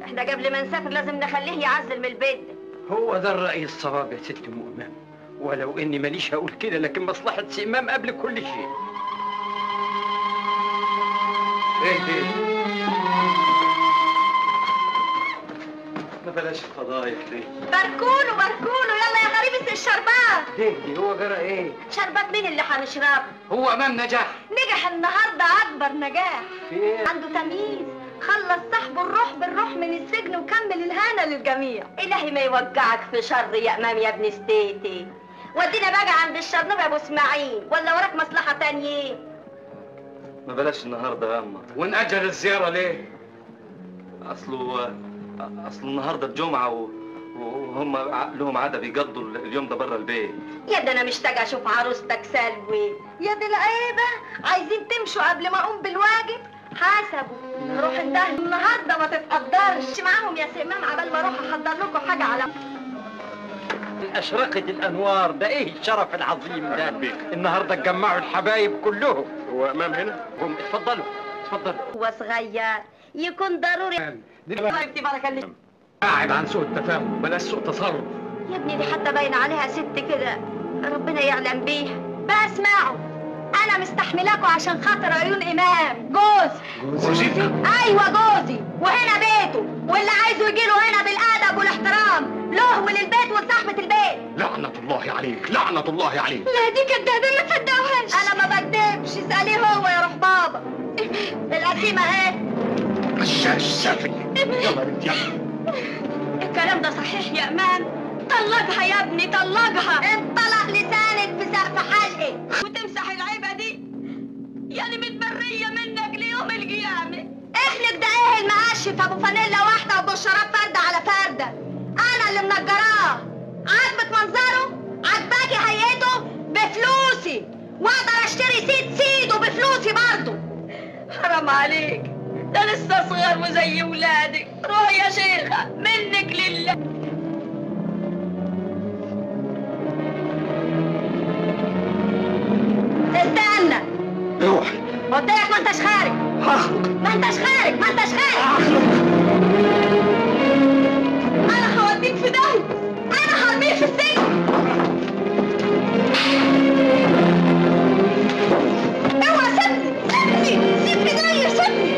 احنا قبل ما نسافر لازم نخليه يعزل من البيت ده. هو ده الرأي الصواب يا ست ام امام، ولو اني ماليش هقول كده لكن مصلحة سي امام قبل كل شيء. ايه دي؟ ما بلاش الفضايح دي. باركولو باركولو يلا يا غريب الشربات. دي هو جرى ايه؟ شربات مين اللي هنشربه؟ هو امام نجاح. نجح النهارده اكبر نجاح. عنده تمييز، خلص صاحبه الروح بالروح من السجن وكمل الهنا للجميع. الهي ما يوجعك في شر يا امام يا ابن ستيتي. ودينا بقى عند الشرنوب يا ابو اسماعيل ولا وراك مصلحه تانية؟ ما بلاش النهارده يا اما. ونأجل الزيارة ليه؟ اصل النهارده الجمعه وهم لهم عاده بيقضوا اليوم ده بره البيت. يا ده انا مشتاقه اشوف عروستك سلوى. يا دي العيبه، عايزين تمشوا قبل ما اقوم بالواجب؟ حسبوا روح اندهن النهارده ما تتقدرش معاهم يا سمام عبال ما اروح احضر لكم حاجه على أشرقت الأنوار. ده إيه الشرف العظيم ده؟ النهارده اتجمعوا الحبايب كلهم. هو إمام هنا؟ هم اتفضلوا اتفضلوا. هو صغير يكون ضروري. حبيبتي بارك الله. قاعد عن سوء التفاهم بلاش سوء تصرف. يا ابني دي حتى باين عليها ست كده ربنا يعلم بيها. بقى اسمعوا، انا مستحملاكوا عشان خاطر عيون امام جوزي. ايوه جوزي، وهنا بيته، واللي عايزه يجيله هنا بالادب والاحترام له وللبيت ولصاحبه البيت. لعنة الله عليك، لعنة الله عليك. لا دي كدابه ما تصدقوهاش. انا ما بكدبش، اساليه هو يا روح بابا. القسيمه اهي. غشاش سافل. يلا بنت يلا. الكلام ده صحيح يا امام؟ طلقها يا ابني طلقها. انطلق لسانك في سقف حلقك وتمسح العيبه دي. يعني متبريه منك ليوم القيامه. اخلق ده ايه المقشف ابو فانيلا واحده وبالشراب فرده على فرده. انا اللي منجراه. عاجبك منظره؟ عاجباكي هيئته؟ بفلوسي، واقدر اشتري سيد وبفلوسي برضه. حرام عليك، ده لسه صغير وزي ولادك. روح يا شيخه منك لله. استنى. روح. قلت لك ما انتش خارج. هخرج. ما انتش خارج ما انتش خارج. هخرج. انا هوديك في داهيه. انا هرميك في السجن. اوعى سيبني سيبني سيبني داير سيبني.